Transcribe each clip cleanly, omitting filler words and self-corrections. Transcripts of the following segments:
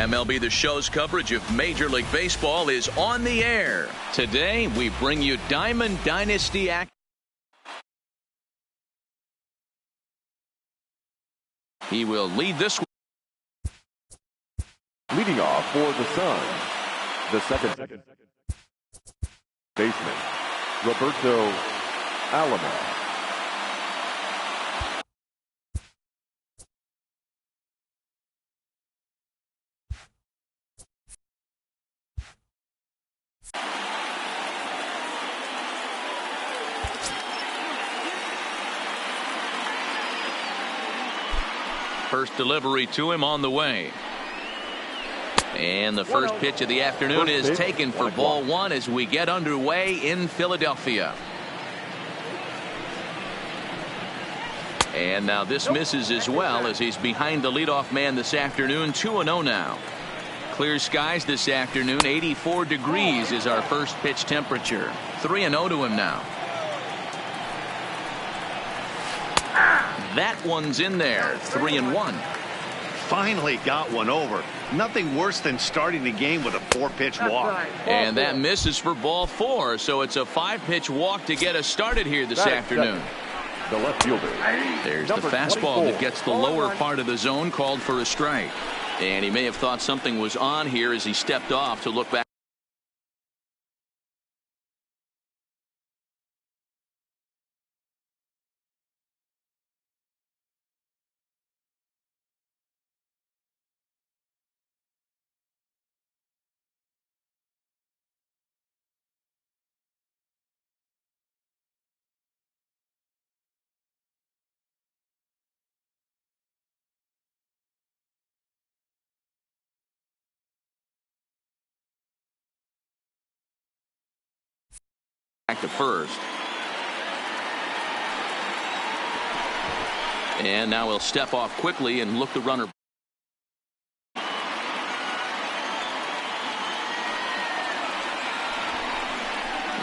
MLB The Show's coverage of Major League Baseball is on the air. Today, we bring you Diamond Dynasty action. He will lead this one. Leading off for the Suns, the second baseman, Roberto Alomar. First delivery to him on the way. And the first pitch of the afternoon is taken for ball one as we get underway in Philadelphia. And now this misses as well as he's behind the leadoff man this afternoon. 2-0 now. Clear skies this afternoon. 84 degrees is our first pitch temperature. 3-0 to him now. That one's in there. 3-1. Finally got one over. Nothing worse than starting the game with a 4-pitch walk. And that misses for ball 4. So it's a 5-pitch walk to get us started here this afternoon. The left fielder. There's the fastball that gets the lower part of the zone, called for a strike. And he may have thought something was on here as he stepped off to look back. Back to first. And now he'll step off quickly and look the runner.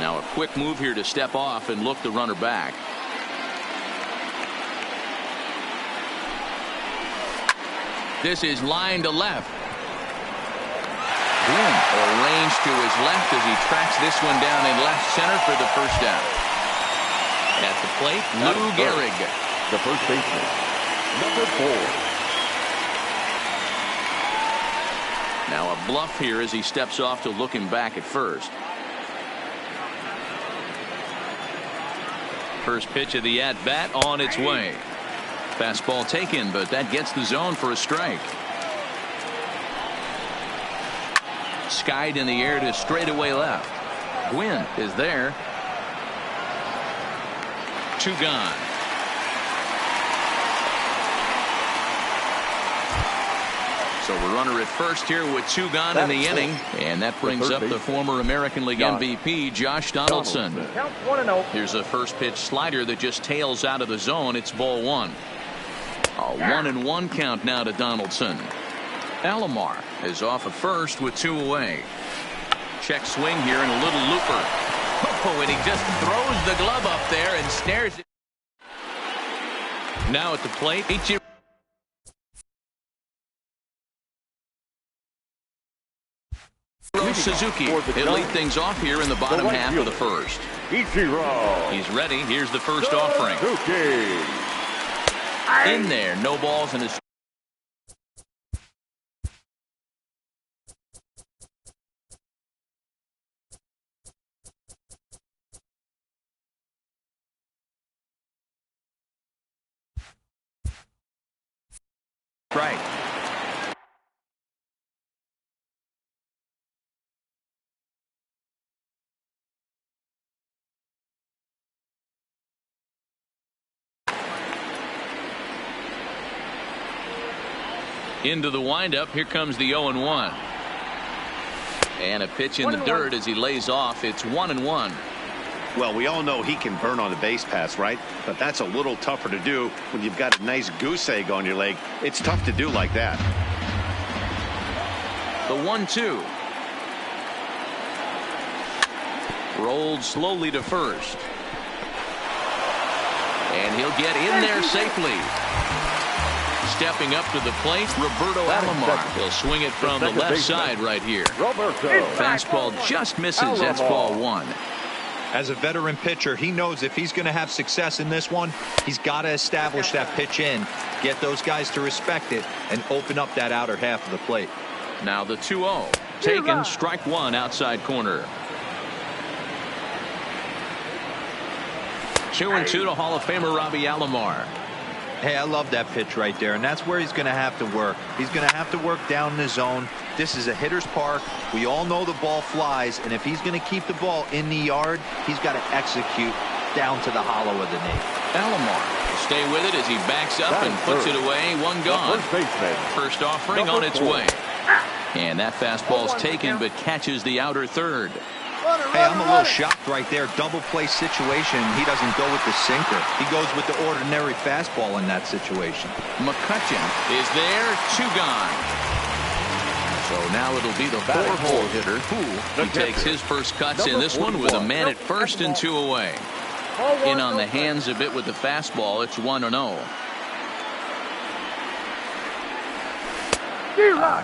Now a quick move here to step off and look the runner back. This is line to left. Arranged to his left as he tracks this one down in left center for the first down. At the plate, Lou Gehrig, the first baseman, number 4. Now a bluff here as he steps off to look him back at first. First pitch of the at-bat on its way. Fastball taken, but that gets the zone for a strike. Skied in the air to straightaway left. Gwynn is there. 2 gone. So a runner at first here with 2 gone in the inning, and that brings up the former American League MVP Josh Donaldson. Here's a first pitch slider that just tails out of the zone. It's ball 1. A 1-1 count now to Donaldson. Alomar is off at first with 2 away. Check swing here and a little looper. Oh, and he just throws the glove up there and snares it. Now at the plate, Suzuki. He'll lead things off here in the bottom half of the first. He's ready. Here's the first offering. In there, no balls in his. Right. Into the windup. Here comes the 0-1. And a pitch in the dirt as he lays off. It's 1-1. Well, we all know he can burn on the base pass, right? But that's a little tougher to do when you've got a nice goose egg on your leg. It's tough to do like that. The 1-2. Rolled slowly to first. And he'll get in there safely. stepping up to the plate, Roberto Alomar. He'll swing it from the left side right here. Fastball just misses. That's ball one. As a veteran pitcher, he knows if he's going to have success in this one, he's got to establish that pitch in, get those guys to respect it, and open up that outer half of the plate. Now the 2-0. Taken, strike one, outside corner. 2-2 to Hall of Famer Robbie Alomar. Hey, I love that pitch right there, and that's where he's going to have to work. He's going to have to work down in the zone. This is a hitter's park. We all know the ball flies, and if he's going to keep the ball in the yard, he's got to execute down to the hollow of the knee. Alomar will stay with it as he backs up and puts it away. One gone. First offering on its way. And that fastball's taken, but catches the outer third. Hey, I'm a little shocked right there. Double play situation. He doesn't go with the sinker. He goes with the ordinary fastball in that situation. McCutcheon is there. Two gone. So now it'll be the four-hole hitter. He takes his first cuts in this one with a man at first and two away. In on the hands a bit with the fastball. It's 1-0.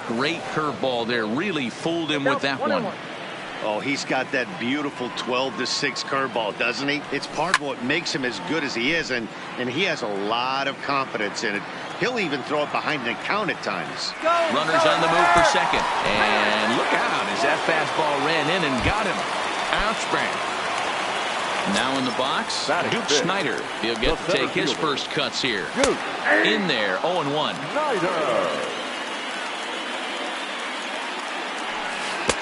Great curveball there. Really fooled him with that one. Oh, he's got that beautiful 12-6 curveball, doesn't he? It's part of what makes him as good as he is, and he has a lot of confidence in it. He'll even throw it behind the count at times. Runners on the move for second. And look out as that fastball ran in and got him. Outspan. Now in the box, Duke Snyder. He'll get to take his first cuts here. In there, 0-1.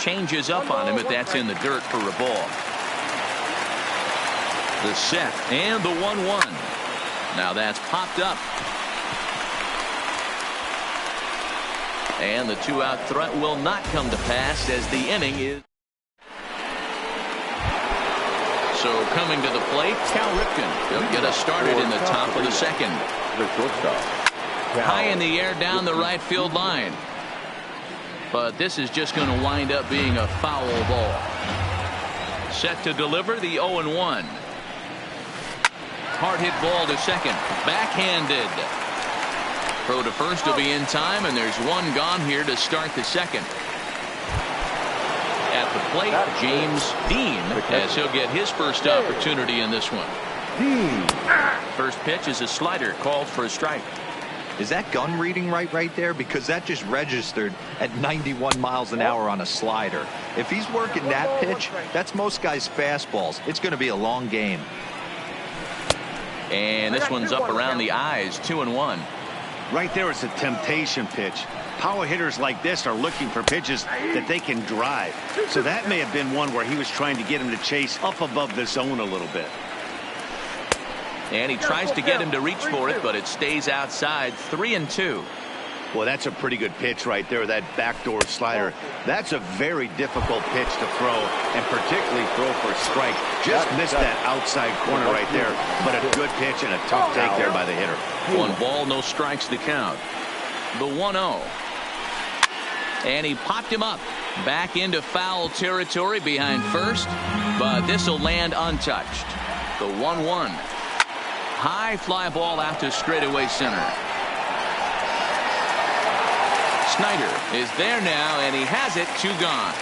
Changes up on him, but that's in the dirt for a ball. The set and the 1-1. Now that's popped up. And the two-out threat will not come to pass as the inning is. So coming to the plate, Cal Ripken. He'll get us started in the top of the second. High in the air down the right field line. But this is just going to wind up being a foul ball. Set to deliver the 0-1. Hard hit ball to second. Backhanded. Throw to first will be in time, and there's one gone here to start the second. At the plate, James Dean, as he'll get his first opportunity in this one. First pitch is a slider called for a strike. Is that gun reading right there? Because that just registered at 91 miles an hour on a slider. If he's working that pitch, that's most guys' fastballs. It's going to be a long game. And this one's up around the eyes, 2-1. Right there, it's a temptation pitch. Power hitters like this are looking for pitches that they can drive. So that may have been one where he was trying to get him to chase up above the zone a little bit. And he tries to get him to reach for it, but it stays outside. 3-2. Well, that's a pretty good pitch right there, that backdoor slider. That's a very difficult pitch to throw, and particularly throw for a strike. Just missed that outside corner right there, but a good pitch and a tough take there by the hitter. One ball, no strikes to count. The 1-0. And he popped him up. Back into foul territory behind first, but this will land untouched. The 1-1. High fly ball out to straightaway center. Snyder is there now, and he has it. Two gone.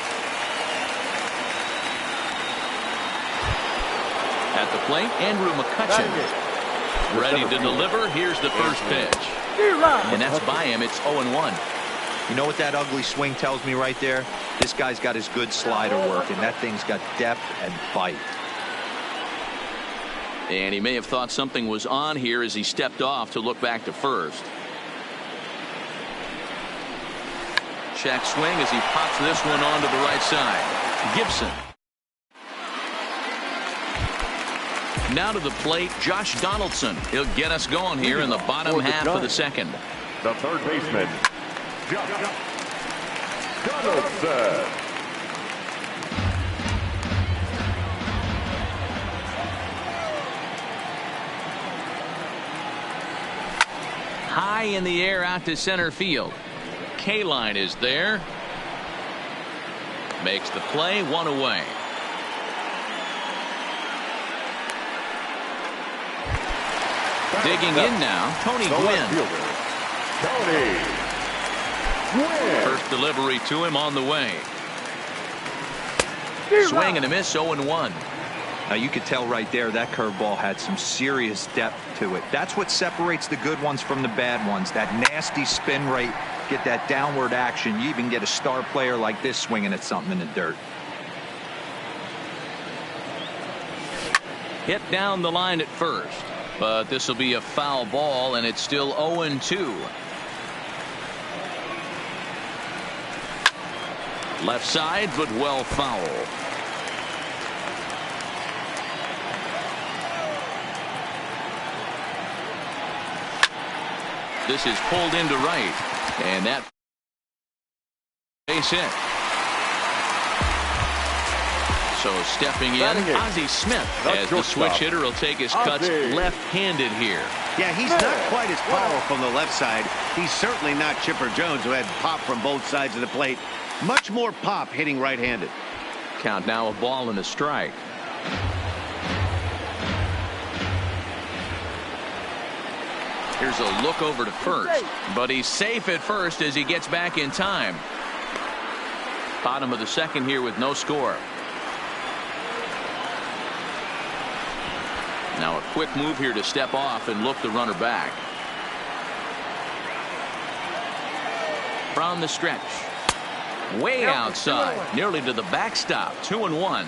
At the plate, Andrew McCutcheon. Ready to deliver. Here's the first pitch. And that's by him. It's 0-1. You know what that ugly swing tells me right there? This guy's got his good slider working. That thing's got depth and bite. And he may have thought something was on here as he stepped off to look back to first. Check swing as he pops this one onto the right side. Gibson. Now to the plate, Josh Donaldson. He'll get us going here in the bottom half of the second. The third baseman, Josh Donaldson. High in the air out to center field. K-line is there. Makes the play, one away. Digging in now, Tony Gwynn. Tony Gwynn. First delivery to him on the way. Swing and a miss, 0-1. Now you could tell right there that curveball had some serious depth to it. That's what separates the good ones from the bad ones. That nasty spin rate, get that downward action. You even get a star player like this swinging at something in the dirt. Hit down the line at first, but this will be a foul ball, and it's still 0-2. Left side, but well foul. This is pulled into right, and that base hit. So stepping in, Ozzie Smith as the switch hitter will take his cuts left-handed here. Yeah, he's not quite as powerful from the left side. He's certainly not Chipper Jones, who had pop from both sides of the plate. Much more pop hitting right-handed. Count now, a ball and a strike. Here's a look over to first, but he's safe at first as he gets back in time. Bottom of the second here with no score. Now a quick move here to step off and look the runner back. From the stretch. Way outside, nearly to the backstop. 2-1.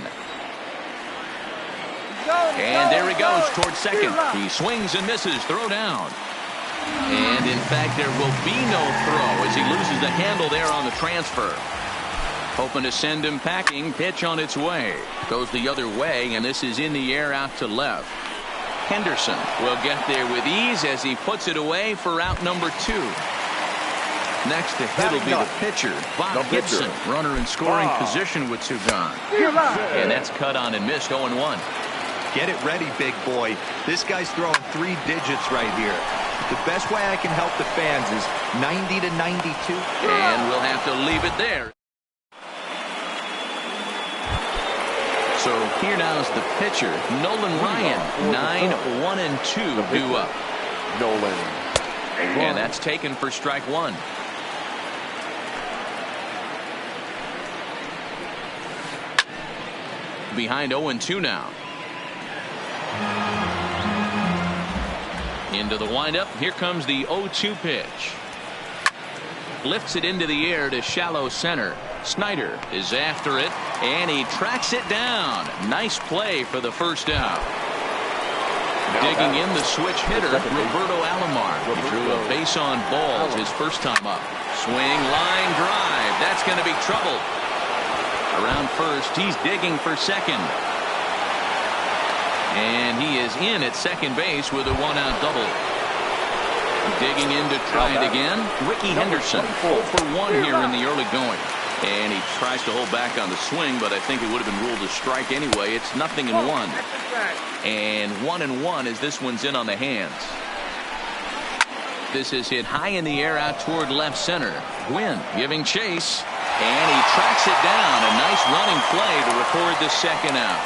And there he goes towards second. He swings and misses. Throw down. And in fact, there will be no throw as he loses the handle there on the transfer. Hoping to send him packing. Pitch on its way. Goes the other way, and this is in the air out to left. Henderson will get there with ease as he puts it away for out number 2. Next to hit will be the pitcher, Bob Gibson. Runner in scoring position with 2 gone. And that's cut on and missed. 0-1. Get it ready, big boy. This guy's throwing 3 digits right here. The best way I can help the fans is 90 to 92. And we'll have to leave it there. So here now is the pitcher, Nolan Ryan. 9-1-2 due up. Nolan. And that's taken for strike 1. Behind 0-2 now. Into the windup. Here comes the 0-2 pitch. Lifts it into the air to shallow center. Snyder is after it, and he tracks it down. Nice play for the first out. Digging in the switch hitter, Roberto Alomar. He drew a base on balls his first time up. Swing, line drive. That's going to be trouble. Around first, he's digging for second. And he is in at second base with a 1-out double. Digging in to try it again. Ricky Henderson, 0 for 1 here in the early going. And he tries to hold back on the swing, but I think it would have been ruled a strike anyway. It's 0-1. And 1-1 as this one's in on the hands. This is hit high in the air out toward left center. Gwynn giving chase. And he tracks it down. A nice running play to record the second out.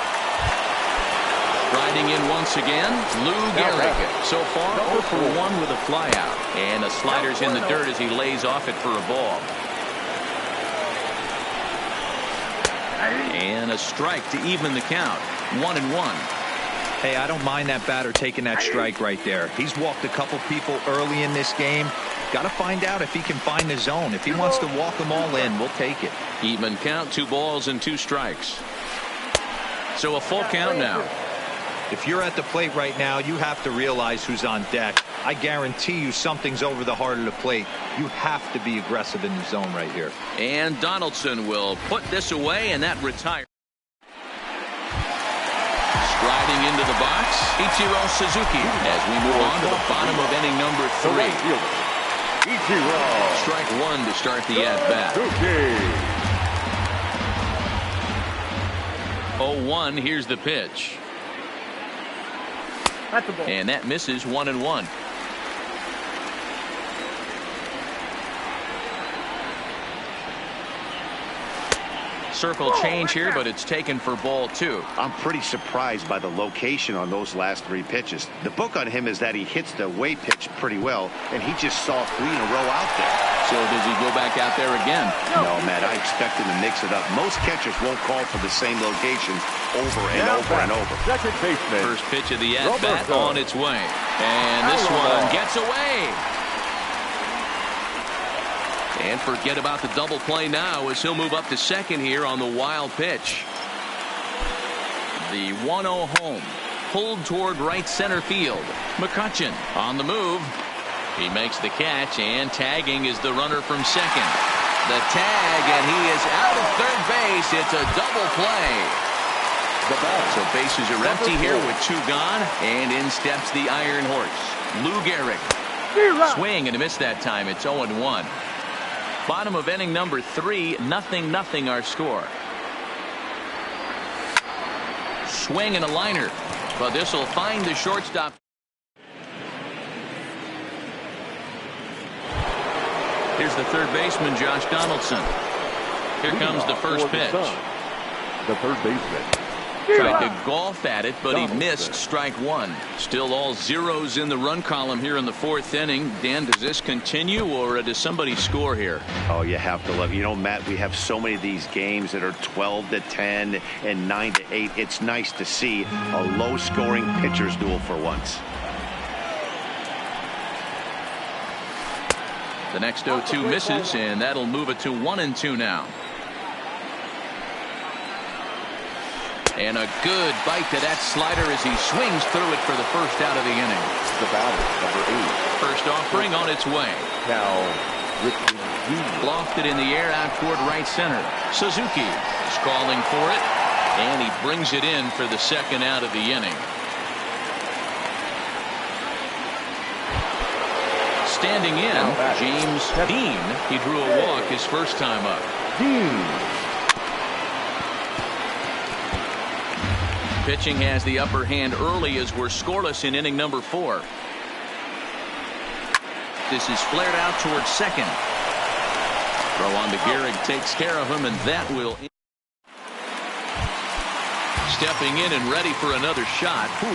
Riding in once again, Lou Gehrig. So far, 0 for 1 with a flyout. And the slider's in the dirt as he lays off it for a ball. And a strike to even the count. 1-1. Hey, I don't mind that batter taking that strike right there. He's walked a couple people early in this game. Got to find out if he can find the zone. If he wants to walk them all in, we'll take it. Even count, 2 balls and 2 strikes. So a full count now. If you're at the plate right now, you have to realize who's on deck. I guarantee you something's over the heart of the plate. You have to be aggressive in the zone right here. And Donaldson will put this away, and that retires. Striding into the box, Ichiro Suzuki as we move on to the bottom of inning number 3. Ichiro. Strike 1 to start the at-bat. 0-1, here's the pitch. And that misses. 1-1. circle change here, but it's taken for ball 2. I'm pretty surprised by the location on those last 3 pitches. The book on him is that he hits the away pitch pretty well, and he just saw 3 in a row out there. So does he go back out there again? No, Matt, I expect him to mix it up. Most catchers won't call for the same locations over and over and over. Second baseman. First pitch of the at-bat on its way. And this one gets away. And forget about the double play now as he'll move up to second here on the wild pitch. The 1-0 home. Pulled toward right center field. McCutchen on the move. He makes the catch, and tagging is the runner from second. The tag, and he is out of third base. It's a double play. So bases are empty here with 2 gone, and in steps the Iron Horse, Lou Gehrig. Swing and a miss that time. It's 0-1. Bottom of inning number 3, 0-0 our score. Swing and a liner, but this will find the shortstop. Here's the third baseman, Josh Donaldson. Here comes the first pitch. The third baseman. Tried to golf at it, but he missed strike 1. Still all zeros in the run column here in the 4th inning. Dan, does this continue, or does somebody score here? Oh, you have to love it. You know, Matt, we have so many of these games that are 12-10 and 9-8. It's nice to see a low-scoring pitcher's duel for once. The next 0-2 misses, and that'll move it to 1-2 now. And a good bite to that slider as he swings through it for the first out of the inning. The batter, number 8. First offering on its way. Now, lofted in the air out toward right center. Suzuki is calling for it, and he brings it in for the second out of the inning. Standing in, James Dean. He drew a walk his first time up. Pitching has the upper hand early as we're scoreless in inning number 4. This is flared out towards second. Throw on to Gehrig takes care of him, and that will. Stepping in and ready for another shot. He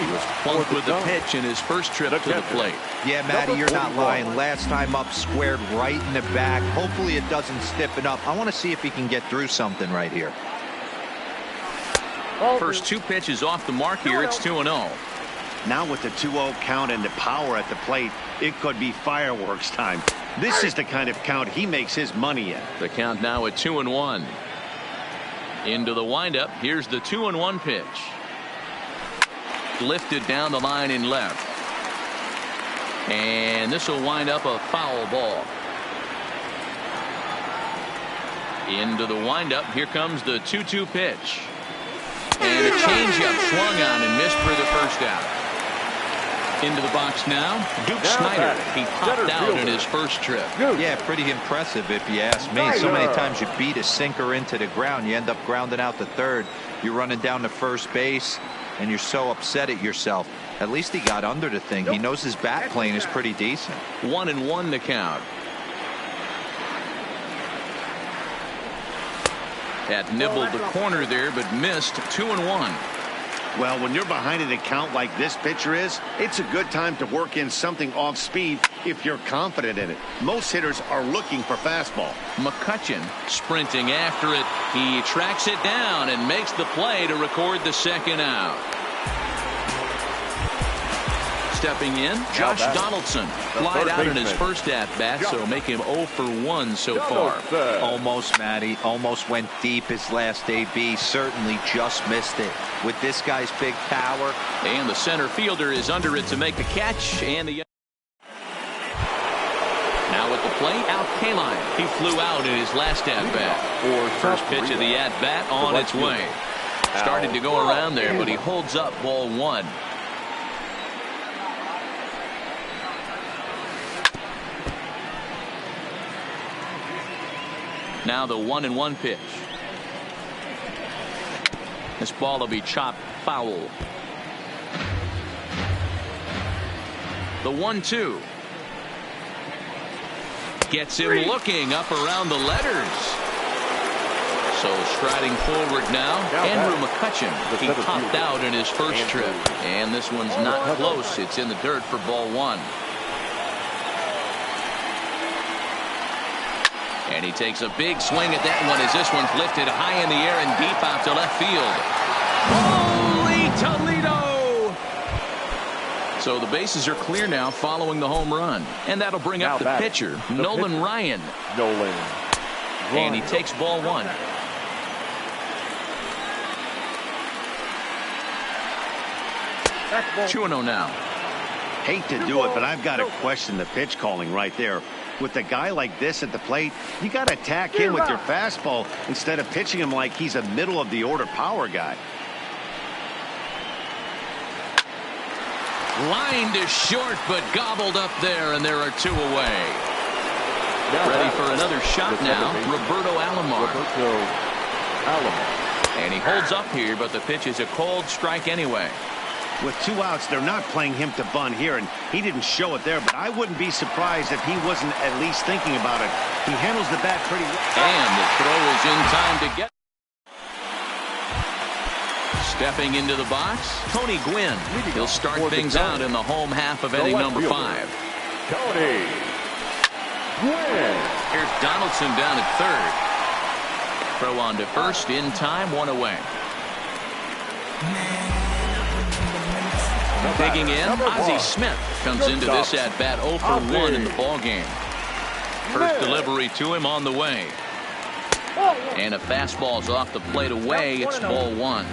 was plunked with the pitch in his first trip to the plate. Yeah, Matty, you're not lying. Last time up, squared right in the back. Hopefully it doesn't stiffen up. I want to see if he can get through something right here. First 2 pitches off the mark here. It's 2-0. Now with the 2-0 count and the power at the plate, it could be fireworks time. This is the kind of count he makes his money in. The count now at 2-1. Into the windup. Here's the 2-1 pitch. Lifted down the line in left. And this will wind up a foul ball. Into the windup. Here comes the 2-2 pitch. And a changeup swung on and missed for the first out. Into the box now, Duke Snider. He popped out in his first trip. Yeah, pretty impressive if you ask me. So many times you beat a sinker into the ground, you end up grounding out to third. You're running down to first base, and you're so upset at yourself. At least he got under the thing. He knows his bat plane is pretty decent. 1-1 the count. That nibbled the corner there, but missed. 2-1. Well, when you're behind an account like this pitcher is, it's a good time to work in something off speed if you're confident in it. Most hitters are looking for fastball. McCutchen sprinting after it. He tracks it down and makes the play to record the second out. Stepping in, Josh Donaldson. Flied out in his first at-bat, so make him 0 for 1 so far. Almost, Matty. Almost went deep his last AB. Certainly just missed it. With this guy's big power. And the center fielder is under it to make the catch. And the now at the plate, Al Kaline. He flew out in his last at-bat. Or first pitch of the at-bat on its way. Started to go around there, but he holds up ball 1. Now the 1-1 pitch. This ball will be chopped foul. The 1-2. Gets him looking up around the letters. So striding forward now, Andrew McCutcheon. He topped out in his first trip. And this one's not close. It's in the dirt for ball one. And he takes a big swing at that one as this one's lifted high in the air and deep out to left field. Holy Toledo! So the bases are clear now following the home run. And that'll bring up the pitcher, Nolan Ryan. And he takes ball one. Back 2-0 now. Hate to do it, but I've got to question the pitch calling right there. With a guy like this at the plate, you got to attack him with your fastball instead of pitching him like he's a middle of the order power guy. Line to short, but gobbled up there, and there are two away. Ready for another shot now, Roberto Alomar. And he holds up here, but the pitch is a cold strike anyway. With 2 outs, they're not playing him to bunt here, and he didn't show it there, but I wouldn't be surprised if he wasn't at least thinking about it. He handles the bat pretty well. And the throw is in time to get. Stepping into the box, Tony Gwynn. He'll start things out in the home half of inning number 5. Tony Gwynn. Here's Donaldson down at third. Throw on to first in time, 1 away. Digging in, Ozzie Smith comes into this at bat 0 for 1 in the ball game. First delivery to him on the way. And a fastball's off the plate away. It's ball 1.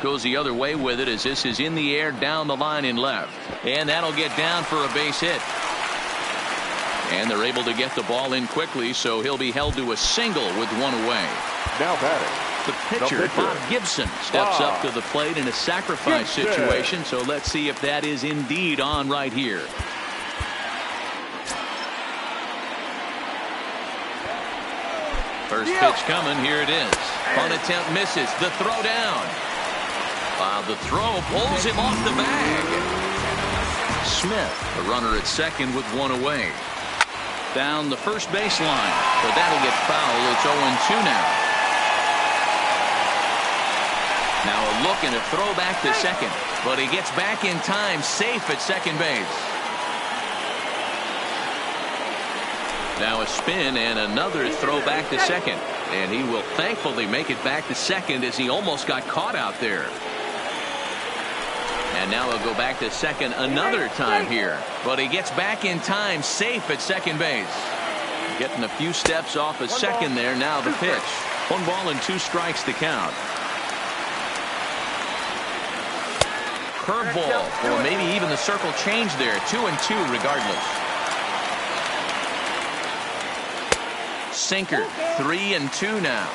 Goes the other way with it as this is in the air down the line in left. And that'll get down for a base hit. And they're able to get the ball in quickly, so he'll be held to a single with 1 away. Now batting. The pitcher, Bob Gibson, steps up to the plate in a sacrifice situation, so let's see if that is indeed on right here. First pitch coming, here it is. Bunt attempt misses, the throw down. The throw pulls him off the bag. Smith, the runner at second with 1 away. Down the first baseline, but that'll get foul. It's 0-2 now. Now a look and a throw back to second, but he gets back in time, safe at second base. Now a spin and another throw back to second, and he will thankfully make it back to second as he almost got caught out there. And now he'll go back to second another time here, but he gets back in time, safe at second base. Getting a few steps off of second there. Now the pitch. 1 ball and 2 strikes to count. Curveball, or maybe even the circle change there. 2-2 regardless. Sinker, 3-2 now.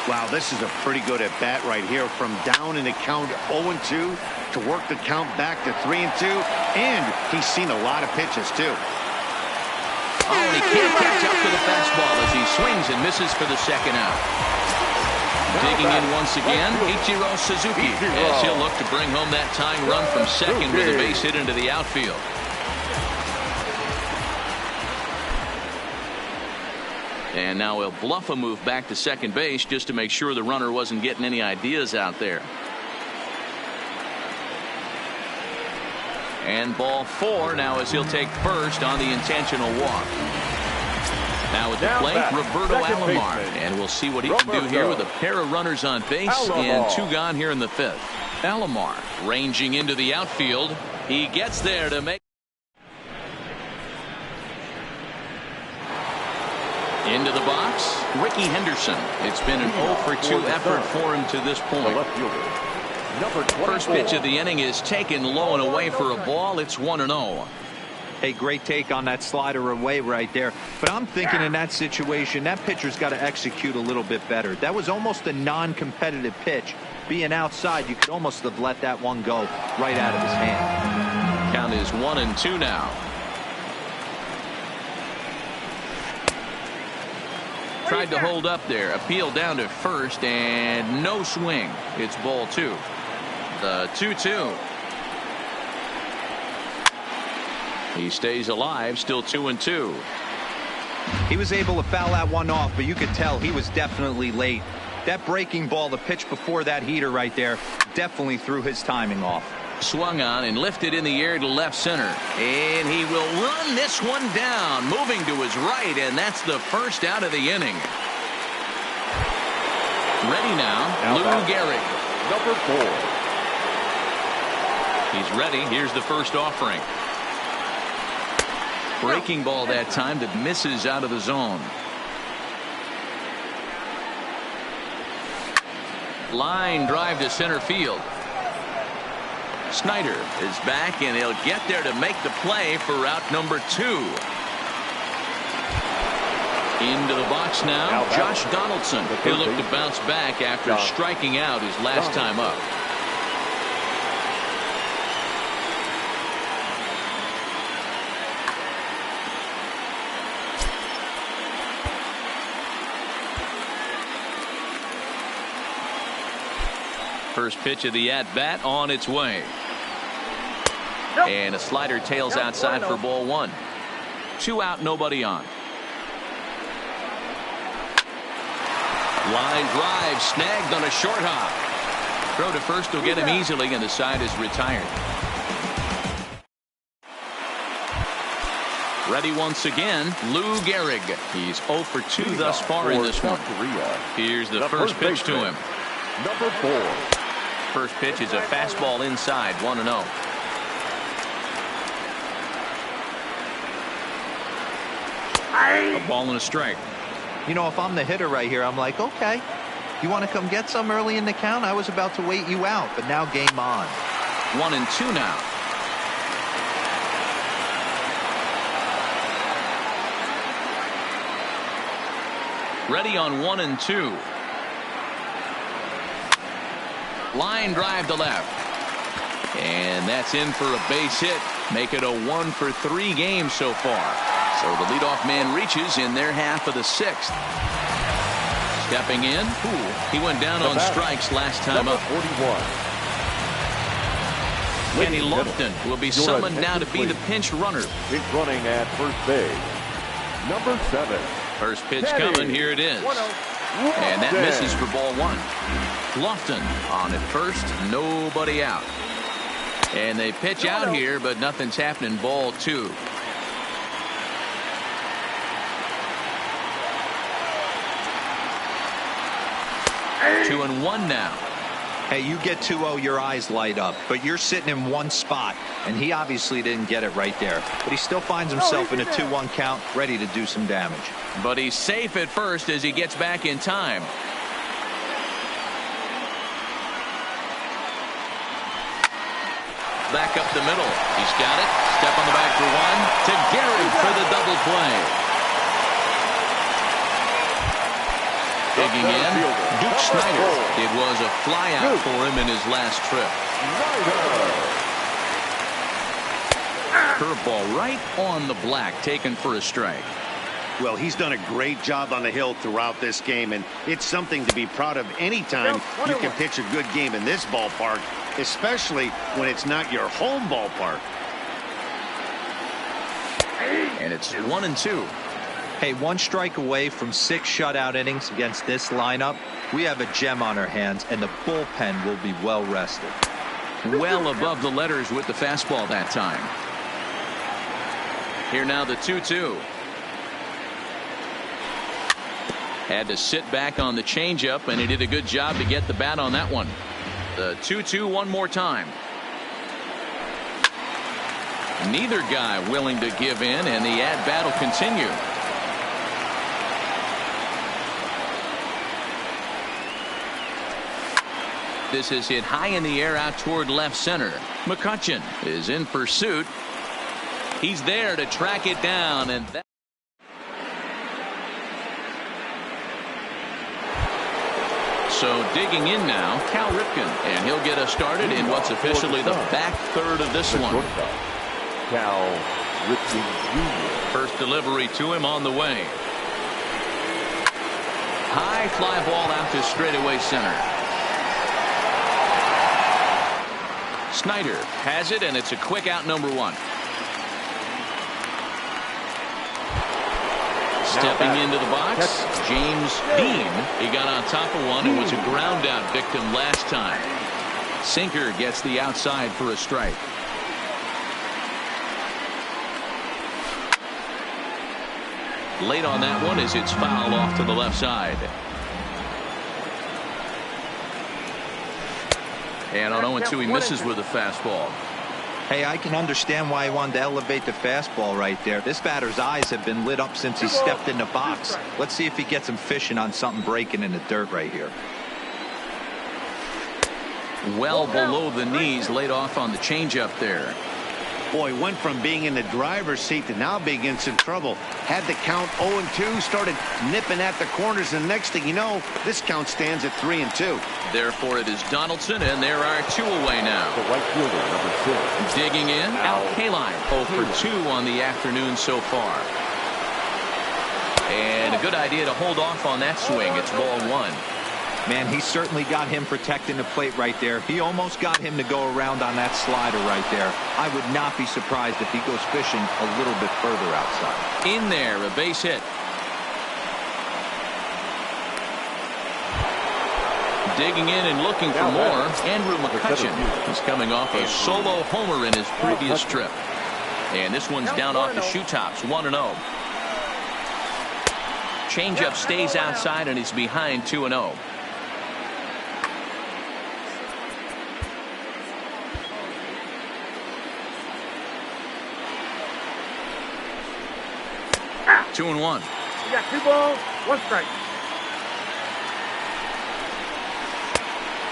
Wow, this is a pretty good at bat right here. From down in the count 0-2 to work the count back to 3-2, and he's seen a lot of pitches too. Oh, and he can't catch up to the fastball as he swings and misses for the second out. Digging in once again, Ichiro Suzuki, as he'll look to bring home that tying run from second with a base hit into the outfield. And now he'll bluff a move back to second base just to make sure the runner wasn't getting any ideas out there. And ball 4 now as he'll take first on the intentional walk. Now at the plate, Roberto Alomar, and we'll see what he can do here with a pair of runners on base and 2 gone here in the 5th. Alomar ranging into the outfield. He gets there to make. Into the box, Ricky Henderson. It's been an 0 for 2 effort for him to this point. First pitch of the inning is taken low and away for a ball. It's 1-0. Hey, great take on that slider away right there. But I'm thinking in that situation, that pitcher's got to execute a little bit better. That was almost a non-competitive pitch. Being outside, you could almost have let that one go right out of his hand. Count is 1-2 now. Tried to hold up there. Appeal down to first, and no swing. It's ball 2. The 2-2. He stays alive, still 2-2. He was able to foul that one off, but you could tell he was definitely late. That breaking ball, the pitch before that heater right there, definitely threw his timing off. Swung on and lifted in the air to left center. And he will run this one down, moving to his right, and that's the first out of the inning. Ready now, Lou Gehrig. Number 4. He's ready. Here's the first offering. Breaking ball that time that misses out of the zone. Line drive to center field. Snyder is back, and he'll get there to make the play for out number 2. Into the box now, Josh Donaldson. He'll look to bounce back after striking out his last time up. First pitch of the at-bat on its way. And a slider tails outside for ball 1. 2 out, nobody on. Line drive snagged on a short hop. Throw to first will get him easily, and the side is retired. Ready once again, Lou Gehrig. He's 0 for 2 thus far in this one. Here's the first pitch to him. Number 4. First pitch is a fastball inside, 1-0. A ball and a strike. You know, if I'm the hitter right here, I'm like, okay, you want to come get some early in the count? I was about to wait you out, but now game on. 1-2 now. Ready on 1-2. Line drive to left. And that's in for a base hit. Make it a 1 for 3 game so far. So the leadoff man reaches in their half of the 6th. Stepping in. He went down on strikes last time up. 41. Kenny Lofton will be summoned now to be the pinch runner. He's running at first base. Number 7. First pitch coming. Here it is. And that misses for ball 1. Lofton on at first, nobody out. And they pitch out here, but nothing's happening. Ball 2. Two and 1 now. Hey, you get 2-0, your eyes light up, but you're sitting in one spot, and he obviously didn't get it right there. But he still finds himself in a 2-1 count, ready to do some damage. But he's safe at first as he gets back in time. Back up the middle. He's got it. Step on the back for 1. To Gehrig for the double play. Digging in, Duke Snyder. It was a flyout for him in his last trip. Curveball right on the black, taken for a strike. Well, he's done a great job on the hill throughout this game, and it's something to be proud of anytime you can pitch a good game in this ballpark, especially when it's not your home ballpark. And it's 1-2. Hey, 1 strike away from 6 shutout innings against this lineup. We have a gem on our hands, and the bullpen will be well rested. Well above the letters with the fastball that time. Here now the 2-2. Had to sit back on the changeup, and he did a good job to get the bat on that one. The 2-2 one more time. Neither guy willing to give in, and the at-bat will continue. This is hit high in the air out toward left center. McCutchen is in pursuit. He's there to track it down, and that. So digging in now, Cal Ripken, and he'll get us started in what's officially the back third of this one. Cal Ripken Jr. First delivery to him on the way. High fly ball out to straightaway center. Snyder has it, and it's a quick out, number 1. Stepping into the box, James Dean. He got on top of one and was a ground out victim last time. Sinker gets the outside for a strike. Late on that one as it's fouled off to the left side. And on 0-2 he misses with a fastball. Hey, I can understand why he wanted to elevate the fastball right there. This batter's eyes have been lit up since he stepped in the box. Let's see if he gets him fishing on something breaking in the dirt right here. Well below the knees, laid off on the changeup there. Boy, went from being in the driver's seat to now being in some trouble. Had the count 0-2, started nipping at the corners, and the next thing you know, this count stands at 3-2. Therefore, it is Donaldson, and there are 2 away now. The right fielder, number 6. Digging in, Al Kaline, 0 for 2 on the afternoon so far. And a good idea to hold off on that swing. It's ball 1. Man, he certainly got him protecting the plate right there. He almost got him to go around on that slider right there. I would not be surprised if he goes fishing a little bit further outside. In there, a base hit. Digging in and looking for more, Andrew McCutcheon is coming off a solo homer in his previous trip. And this one's down off the shoe tops, 1-0. Changeup stays outside and he's behind 2-0. Two and 1. You got 2 balls, 1 strike.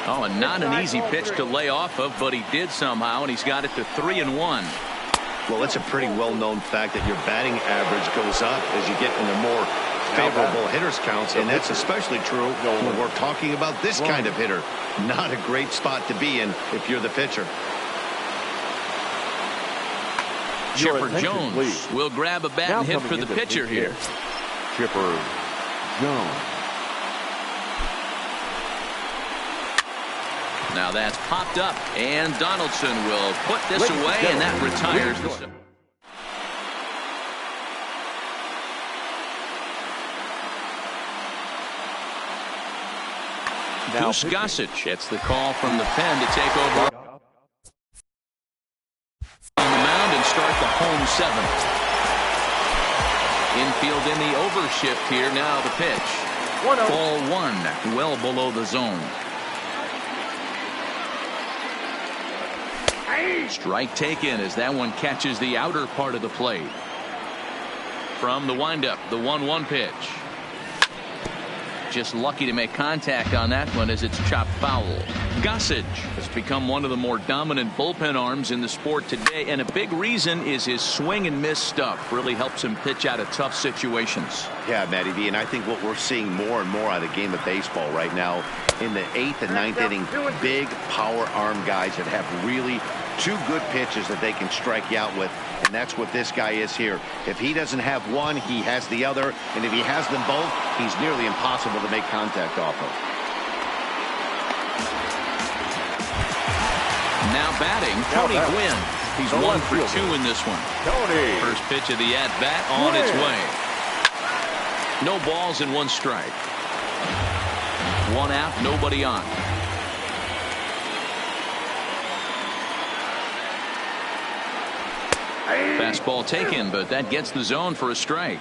Oh, and not an easy pitch to lay off of, but he did somehow, and he's got it to 3-1. Well, it's a pretty well-known fact that your batting average goes up as you get into more favorable hitters counts, and that's especially true when we're talking about this kind of hitter. Not a great spot to be in if you're the pitcher. Chipper Jones will grab a bat and hit for the pitcher here. Chipper Jones. Now that's popped up, and Donaldson will put this away, and that retires. Goose Gossage gets the call from the pen to take over on the mound and start the home 7th. Infield in the overshift here. Now the pitch. Ball 1, well below the zone. Strike taken as that one catches the outer part of the plate. From the windup, the 1-1 pitch. Just lucky to make contact on that one as it's chopped foul. Gossage has become one of the more dominant bullpen arms in the sport today, and a big reason is his swing and miss stuff. Really helps him pitch out of tough situations. Yeah, Matty V, and I think what we're seeing more and more out of the game of baseball right now in the 8th and 9th inning, big power arm guys that have really 2 good pitches that they can strike you out with, and that's what this guy is here. If he doesn't have one, he has the other, and if he has them both, he's nearly impossible to make contact off of. Now batting, Tony Gwynn. He's 1 for 2 in this one. First pitch of the at-bat on its way. No balls and 1 strike. 1 out, nobody on. Fastball taken, but that gets the zone for a strike.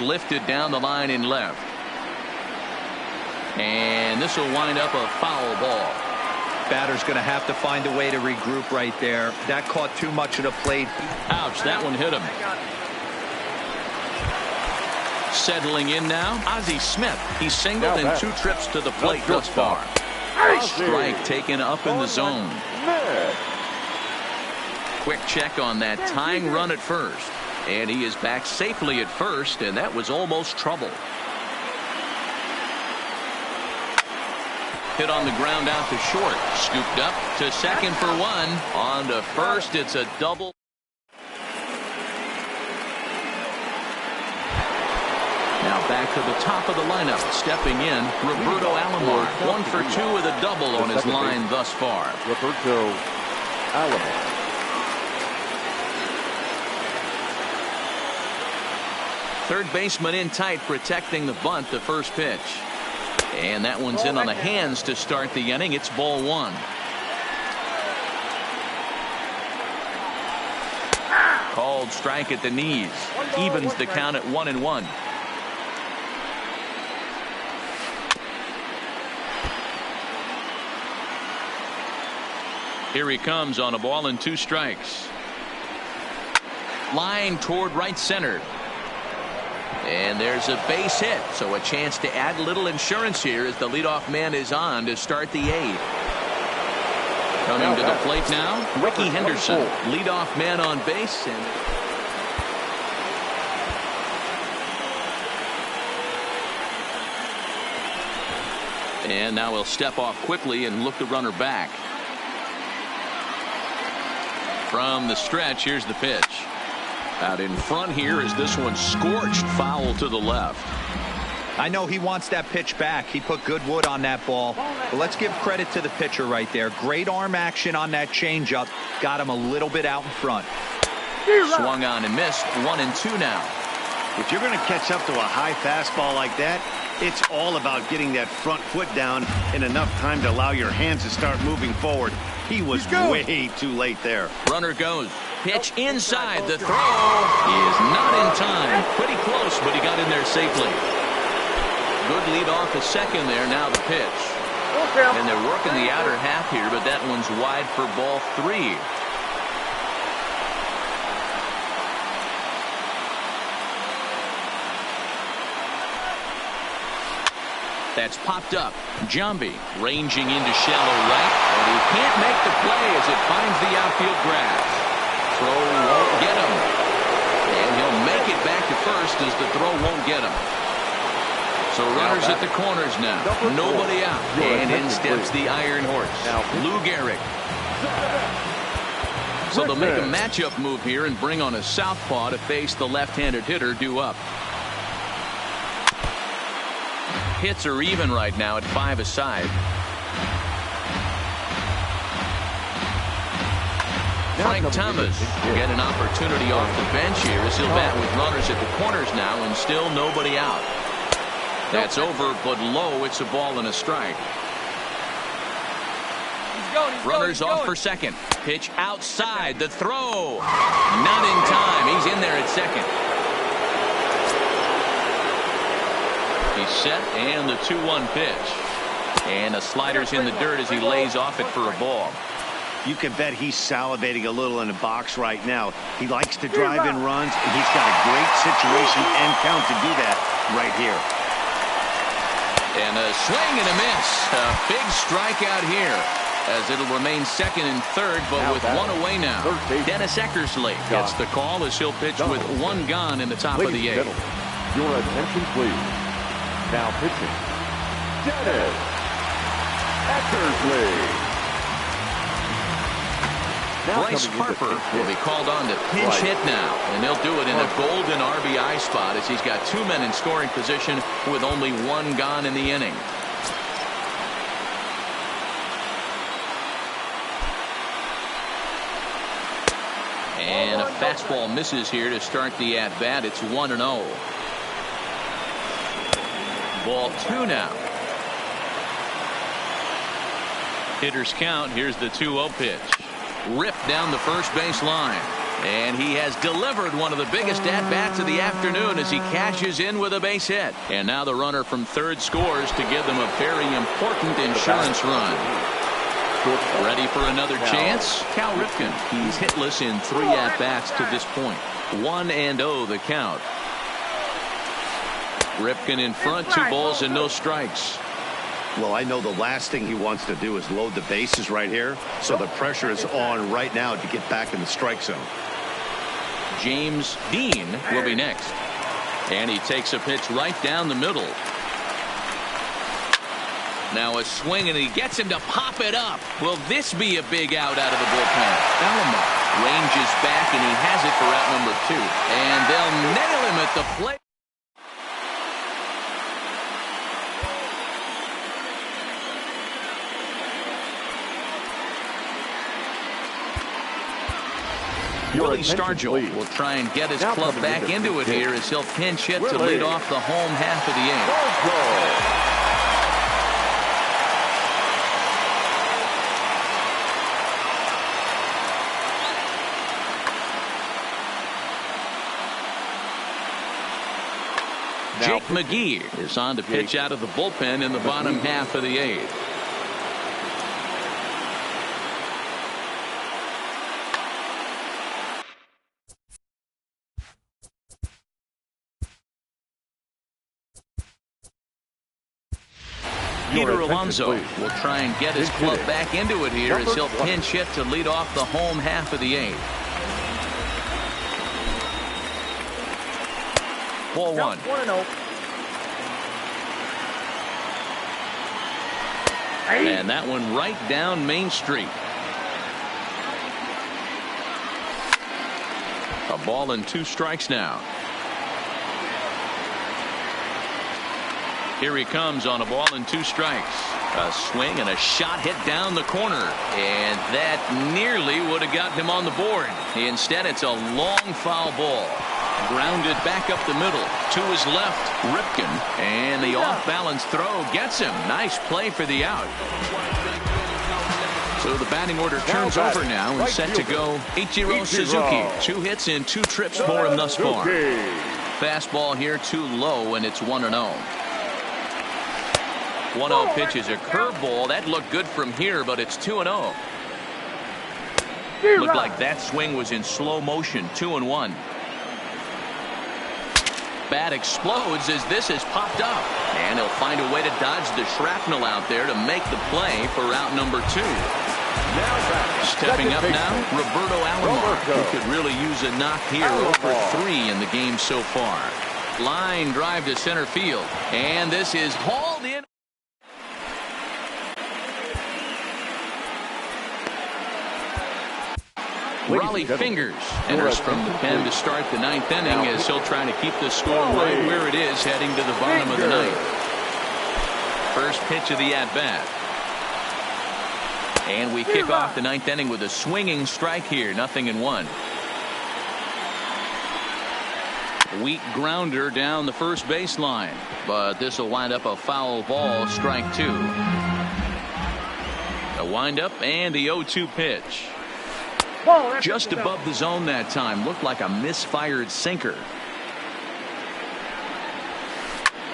Lifted down the line in left. And this will wind up a foul ball. Batter's going to have to find a way to regroup right there. That caught too much of the plate. Ouch, that one hit him. Settling in now, Ozzie Smith. He's singled in 2 trips to the plate thus far. Strike taken up in the zone. Quick check on that tying run at first. And he is back safely at first, and that was almost trouble. Hit on the ground out to short. Scooped up to second for 1. On to first, it's a double. Now back to the top of the lineup. Stepping in, Roberto Alomar. 1 for 2 with a double on his line thus far. Roberto Alomar. Third baseman in tight, protecting the bunt, the first pitch. And that one's in on the hands to start the inning. It's ball one. Called strike at the knees. Evens the count at 1-1. Here he comes on a ball and 2 strikes. Line toward right center. And there's a base hit, so a chance to add a little insurance here as the leadoff man is on to start the 8th. Coming to the plate now, Ricky Henderson, leadoff man on base. And now he'll step off quickly and look the runner back. From the stretch, here's the pitch. Out in front here is this one scorched foul to the left. I know he wants that pitch back. He put good wood on that ball. But let's give credit to the pitcher right there. Great arm action on that changeup. Got him a little bit out in front. Swung on and missed. 1-2 now. If you're going to catch up to a high fastball like that, it's all about getting that front foot down in enough time to allow your hands to start moving forward. He was way too late there. Runner goes. Pitch inside. The throw is not in time. Pretty close, but he got in there safely. Good lead off the second there. Now the pitch. And they're working the outer half here, but that one's wide for ball 3. That's popped up. Jambi ranging into shallow right, and he can't make the play as it finds the outfield grass. Throw won't get him. And he'll make it back to first as the throw won't get him. So runners at the corners now. Nobody out. And in steps the Iron Horse, Lou Gehrig. So they'll make a matchup move here and bring on a southpaw to face the left-handed hitter due up. Hits are even right now at 5 aside. Frank Thomas will get an opportunity off the bench here as he'll bat with runners at the corners now and still nobody out. That's over, but low. It's a ball and a strike. Runners off for second. Pitch outside. The throw. Not in time. He's in there at second. He's set, and the 2-1 pitch. And the slider's in the dirt as he lays off it for a ball. You can bet he's salivating a little in the box right now. He likes to drive in runs, and he's got a great situation and count to do that right here. And a swing and a miss. A big strikeout here as it'll remain second and third, but with one away now. Dennis Eckersley gets the call as he'll pitch with 1 gone in the top of the 8th. Your attention, please. Now pitching, Dennis Eckersley. Bryce Harper will be called on to pinch hit now, and they'll do it in a golden RBI spot as he's got 2 men in scoring position with only 1 gone in the inning. And a fastball misses here to start the at-bat. It's 1-0. Ball 2 now. Hitters count. Here's the 2-0 pitch. Ripped down the first base line. And he has delivered one of the biggest at-bats of the afternoon as he cashes in with a base hit. And now the runner from third scores to give them a very important insurance run. Ready for another chance? Cal Ripken. He's hitless in 3 at-bats to this point. 1-0 the count. Ripken in front, 2 balls and no strikes. Well, I know the last thing he wants to do is load the bases right here, so the pressure is on right now to get back in the strike zone. James Dean will be next. And he takes a pitch right down the middle. Now a swing, and he gets him to pop it up. Will this be a big out of the bullpen? Alamo ranges back, and he has it for out number 2. And they'll nail him at the plate. Willie Stargell will try and get his club back into it here as he'll pinch hit to lead off the home half of the eighth. Jake McGee is on to pitch out of the bullpen in the bottom half of the eighth. Peter Alonso will try and get his club back into it here as he'll pinch hit to lead off the home half of the eighth. Ball one. And that one right down Main Street. A ball and 2 strikes now. Here he comes on a ball and 2 strikes. A swing and a shot hit down the corner. And that nearly would have gotten him on the board. Instead, it's a long foul ball. Grounded back up the middle to his left. Ripken, and the off-balance throw gets him. Nice play for the out. So the batting order turns over now and set to go Ichiro Suzuki. 2 hits in 2 trips for him thus far. Fastball here too low, and it's 1-0. 1-0 pitch is a curveball. That looked good from here, but it's 2-0. Looked like that swing was in slow motion. 2-1. Bat explodes as this has popped up, and he'll find a way to dodge the shrapnel out there to make the play for out number 2. Stepping up now, Roberto Alomar, who could really use a knock here. 0-for-3 in the game so far. Line drive to center field, and this is hauled in. Raleigh Fingers enters from the pen to start the 9th inning as he'll try to keep the score right where it is heading to the bottom of the 9th. First pitch of the at-bat. And we kick off the 9th inning with a swinging strike here. 0-1. Weak grounder down the first baseline, but this will wind up a foul ball. Strike 2. A windup and the 0-2 pitch. Just above the zone that time. Looked like a misfired sinker.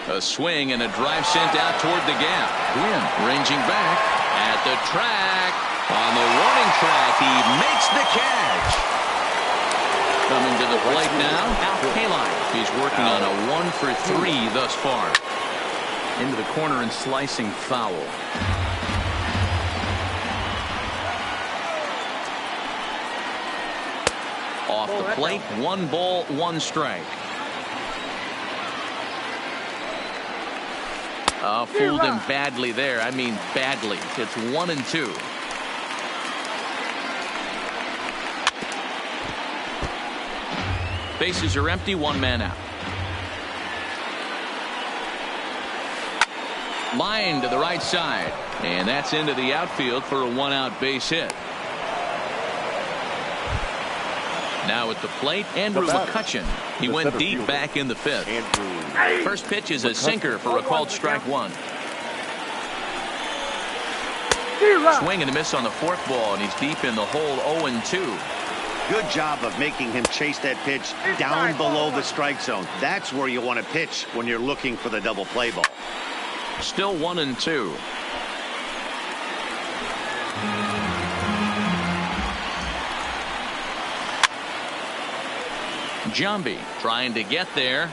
A swing and a drive sent out toward the gap. Ranging back at the track. On the warning track, he makes the catch. Coming to the plate now, Al Kaline. He's working on a 1-for-3 thus far. Into the corner and slicing foul. Off the plate, 1 ball, 1 strike. Fooled him badly there. I mean badly. It's 1-2. Bases are empty, 1 man out. Line to the right side, and that's into the outfield for a 1-out base hit. Now at the plate, Andrew McCutchen. He went deep back in the 5th. First pitch is a sinker for a called strike 1. Swing and a miss on the 4th ball, and he's deep in the hole. 0-2. Good job of making him chase that pitch down below the strike zone. That's where you want to pitch when you're looking for the double play ball. Still 1-2. Jambi trying to get there.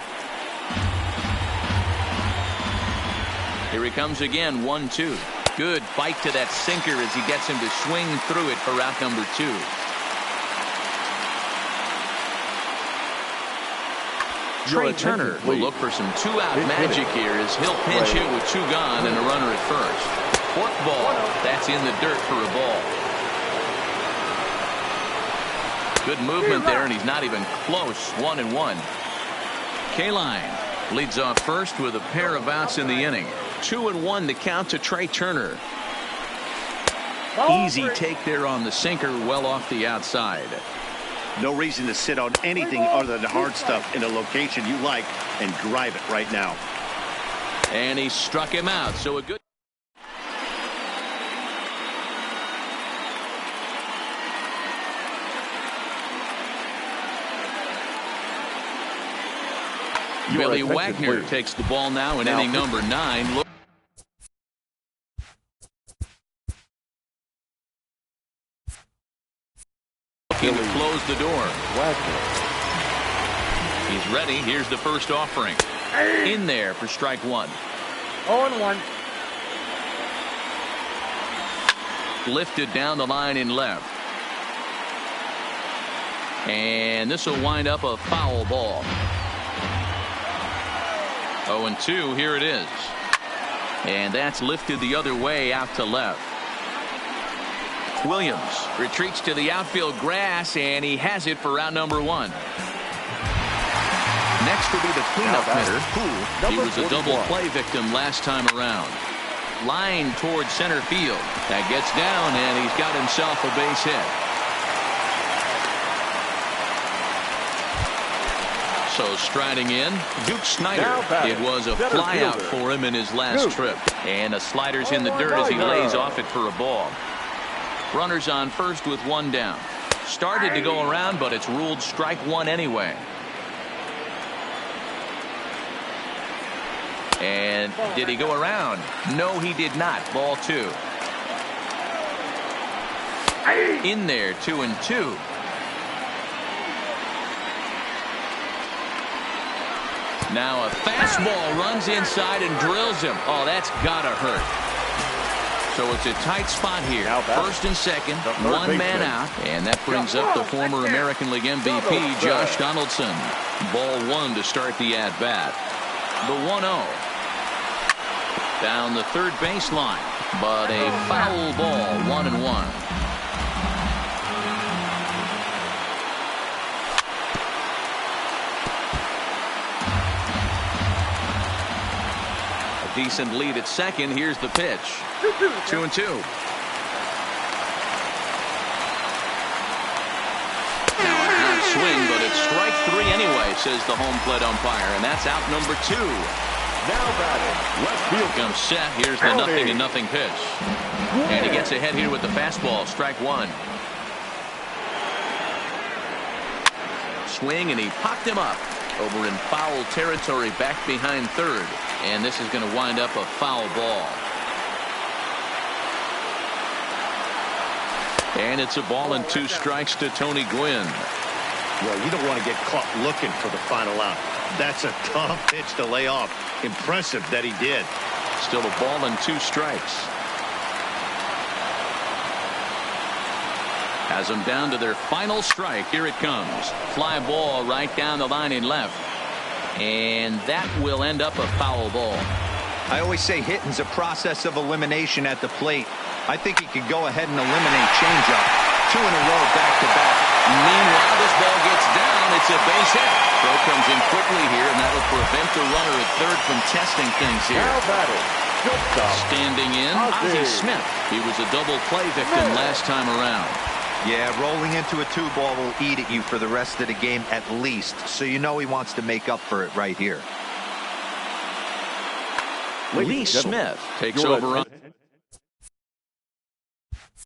Here he comes again. 1-2. Good bite to that sinker as he gets him to swing through it for out number 2. Trey Turner will look for some 2-out magic here as he'll pinch hit with 2 gone and a runner at first. 4th ball. That's in the dirt for a ball. Good movement there, and he's not even close. 1-1. Kaline leads off first with a pair of outs in the inning. 2-1 to count to Trey Turner. Easy take there on the sinker, well off the outside. No reason to sit on anything other than hard stuff in a location you like and drive it right now. And he struck him out. So a good. Billy Wagner takes the ball now in inning number 9. Looking to close the door. He's ready. Here's the first offering. In there for strike 1. 0-1. Lifted down the line in left. And this will wind up a foul ball. 0-2, here it is. And that's lifted the other way out to left. Williams retreats to the outfield grass, and he has it for out number 1. Next will be the cleanup hitter, Poole. He was a double play victim last time around. Line towards center field. That gets down, and he's got himself a base hit. So striding in, Duke Snider. It was a flyout for him in his last trip. And the slider's in the dirt as he lays off it for a ball. Runners on first with 1 down. Started to go around, but it's ruled strike 1 anyway. And did he go around? No, he did not. Ball 2. In there, 2-2. Now a fastball runs inside and drills him. Oh, that's gotta hurt. So it's a tight spot here. First and second, 1 man out, and that brings up the former American League MVP, Josh Donaldson. Ball 1 to start the at-bat. The 1-0. Down the third baseline, but a foul ball, 1-1. Decent lead at second. Here's the pitch. 2-2. Now a hard swing, but it's strike 3 anyway, says the home plate umpire, and that's out number 2. Now batting, left field. Comes set. Here's the 0-0 pitch, and he gets ahead here with the fastball. Strike 1. Swing, and he popped him up over in foul territory back behind third. And this is going to wind up a foul ball. And it's a ball and 2 strikes to Tony Gwynn. Well, you don't want to get caught looking for the final out. That's a tough pitch to lay off. Impressive that he did. Still a ball and 2 strikes. Has them down to their final strike. Here it comes. Fly ball right down the line in left. And that will end up a foul ball. I always say hitting's a process of elimination at the plate. I think he could go ahead and eliminate changeup. 2 in a row back-to-back. Meanwhile, this ball gets down. It's a base hit. Throw comes in quickly here, and that will prevent the runner at third from testing things here. Now batting, standing in, Ozzie Smith. He was a double play victim last time around. Yeah, rolling into a 2-ball will eat at you for the rest of the game at least, so you know he wants to make up for it right here. Lee Smith takes over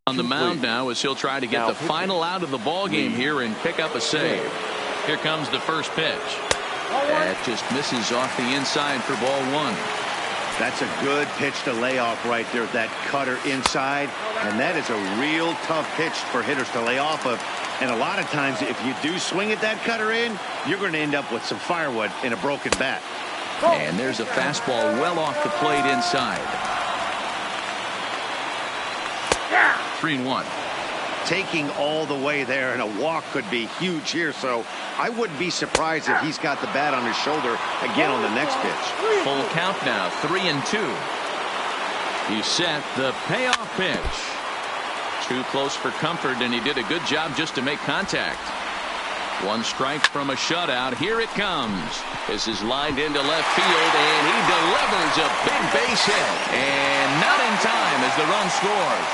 on the mound now as he'll try to get the final out of the ball game here and pick up a save. Here comes the first pitch. That just misses off the inside for ball 1. That's a good pitch to lay off right there, that cutter inside. And that is a real tough pitch for hitters to lay off of. And a lot of times, if you do swing at that cutter in, you're going to end up with some firewood in a broken bat. And there's a fastball well off the plate inside. 3-1. Taking all the way there, and a walk could be huge here, so I wouldn't be surprised if he's got the bat on his shoulder again on the next pitch. Full count now, 3-2. He set the payoff pitch. Too close for comfort, and he did a good job just to make contact. 1 strike from a shutout. Here it comes. This is lined into left field, and he delivers a big base hit. And not in time as the run scores.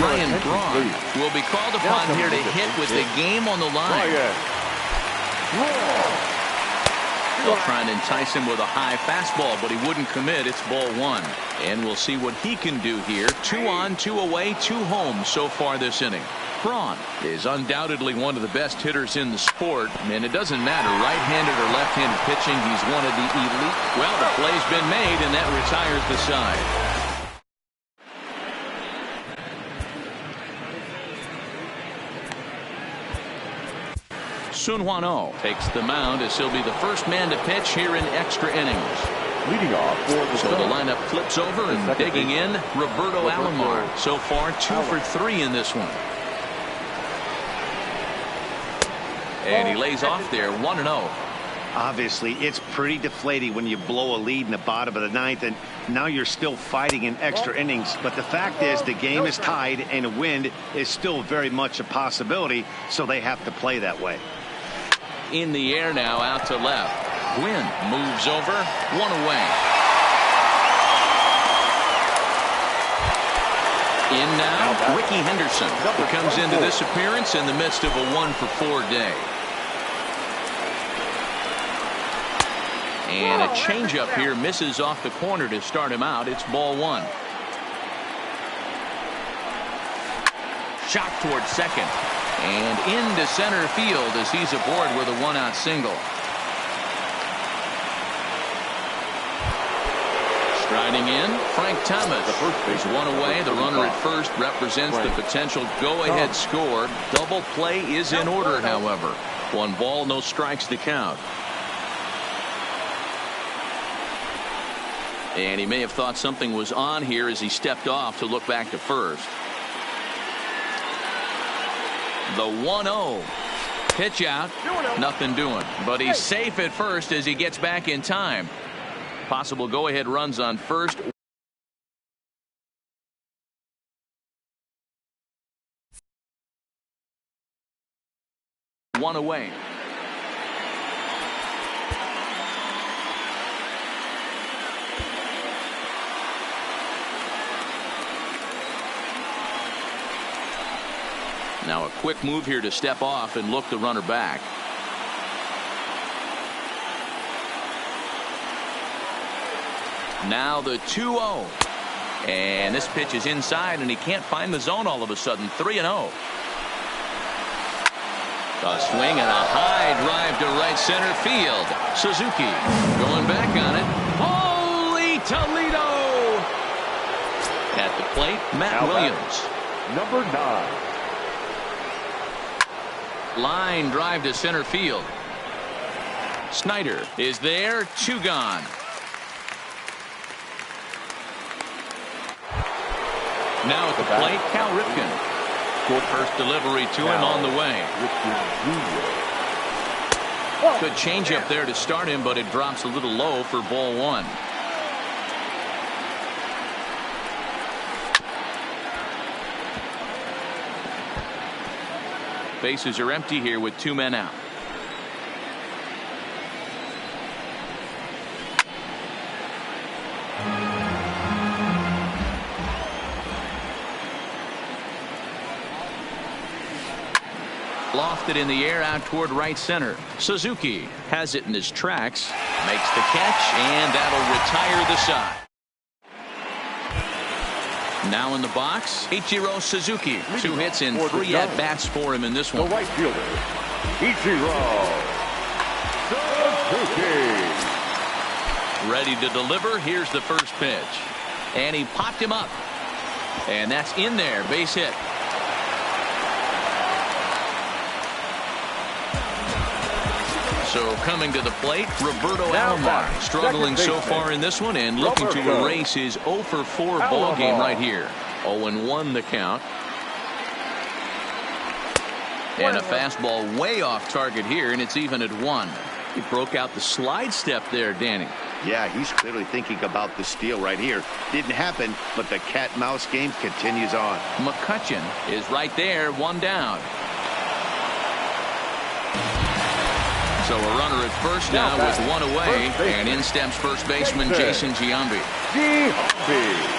Ryan Braun will be called upon here to hit with the game on the line. They'll try and entice him with a high fastball, but he wouldn't commit. It's ball one. And we'll see what he can do here. 2 on, 2 away, 2 home so far this inning. Braun is undoubtedly one of the best hitters in the sport, and it doesn't matter right-handed or left-handed pitching. He's one of the elite. Well, the play's been made, and that retires the side. Youngwan719 takes the mound as he'll be the first man to pitch here in extra innings. Leading off for the So the lineup flips over and digging in, Roberto Alomar. So far 2 for 3 in this one. And he lays off there 1-0. Obviously, it's pretty deflating when you blow a lead in the bottom of the ninth, and now you're still fighting in extra innings. But the fact is, the game is tied, and a win is still very much a possibility, so they have to play that way. In the air now, out to left. Gwynn moves over, 1 away. In now, Ricky Henderson, who comes into this appearance in the midst of a 1-for-4 day. And a changeup here misses off the corner to start him out. It's ball one. Shot towards second. And into center field as he's aboard with a 1-out single. Striding in, Frank Thomas is 1 away. The runner at first represents the potential go-ahead score. Double play is in order, however. 1 ball, no strikes to count. And he may have thought something was on here as he stepped off to look back to first. The 1-0 pitch out, nothing doing, but he's safe at first as he gets back in time. Possible go-ahead runs on first. One away. Now a quick move here to step off and look the runner back. Now the 2-0. And this pitch is inside, and he can't find the zone all of a sudden. 3-0. A swing and a high drive to right center field. Suzuki going back on it. Holy Toledo! At the plate, Matt Williams. Number 9. Line drive to center field. Snyder is there. 2 gone. Now at the plate, Cal Ripken. First delivery to him on the way. Good change up there to start him, but it drops a little low for ball one. Bases are empty here with 2 men out. Lofted in the air out toward right center. Suzuki has it in his tracks, makes the catch, and that'll retire the side. Now in the box, Ichiro Suzuki. 2 hits and 3 at-bats for him in this one. The right fielder, Ichiro Suzuki. Ready to deliver. Here's the first pitch. And he popped him up. And that's in there. Base hit. So coming to the plate, Roberto Alomar, struggling so far in this one and looking to erase his 0-for-4 ball game right here. 0-1 the count. And a fastball way off target here, and it's even at 1. He broke out the slide step there, Danny. Yeah, he's clearly thinking about the steal right here. Didn't happen, but the cat-mouse game continues on. McCutchen is right there, 1 down. So a runner at first now with one away, and in steps first baseman Jason Giambi.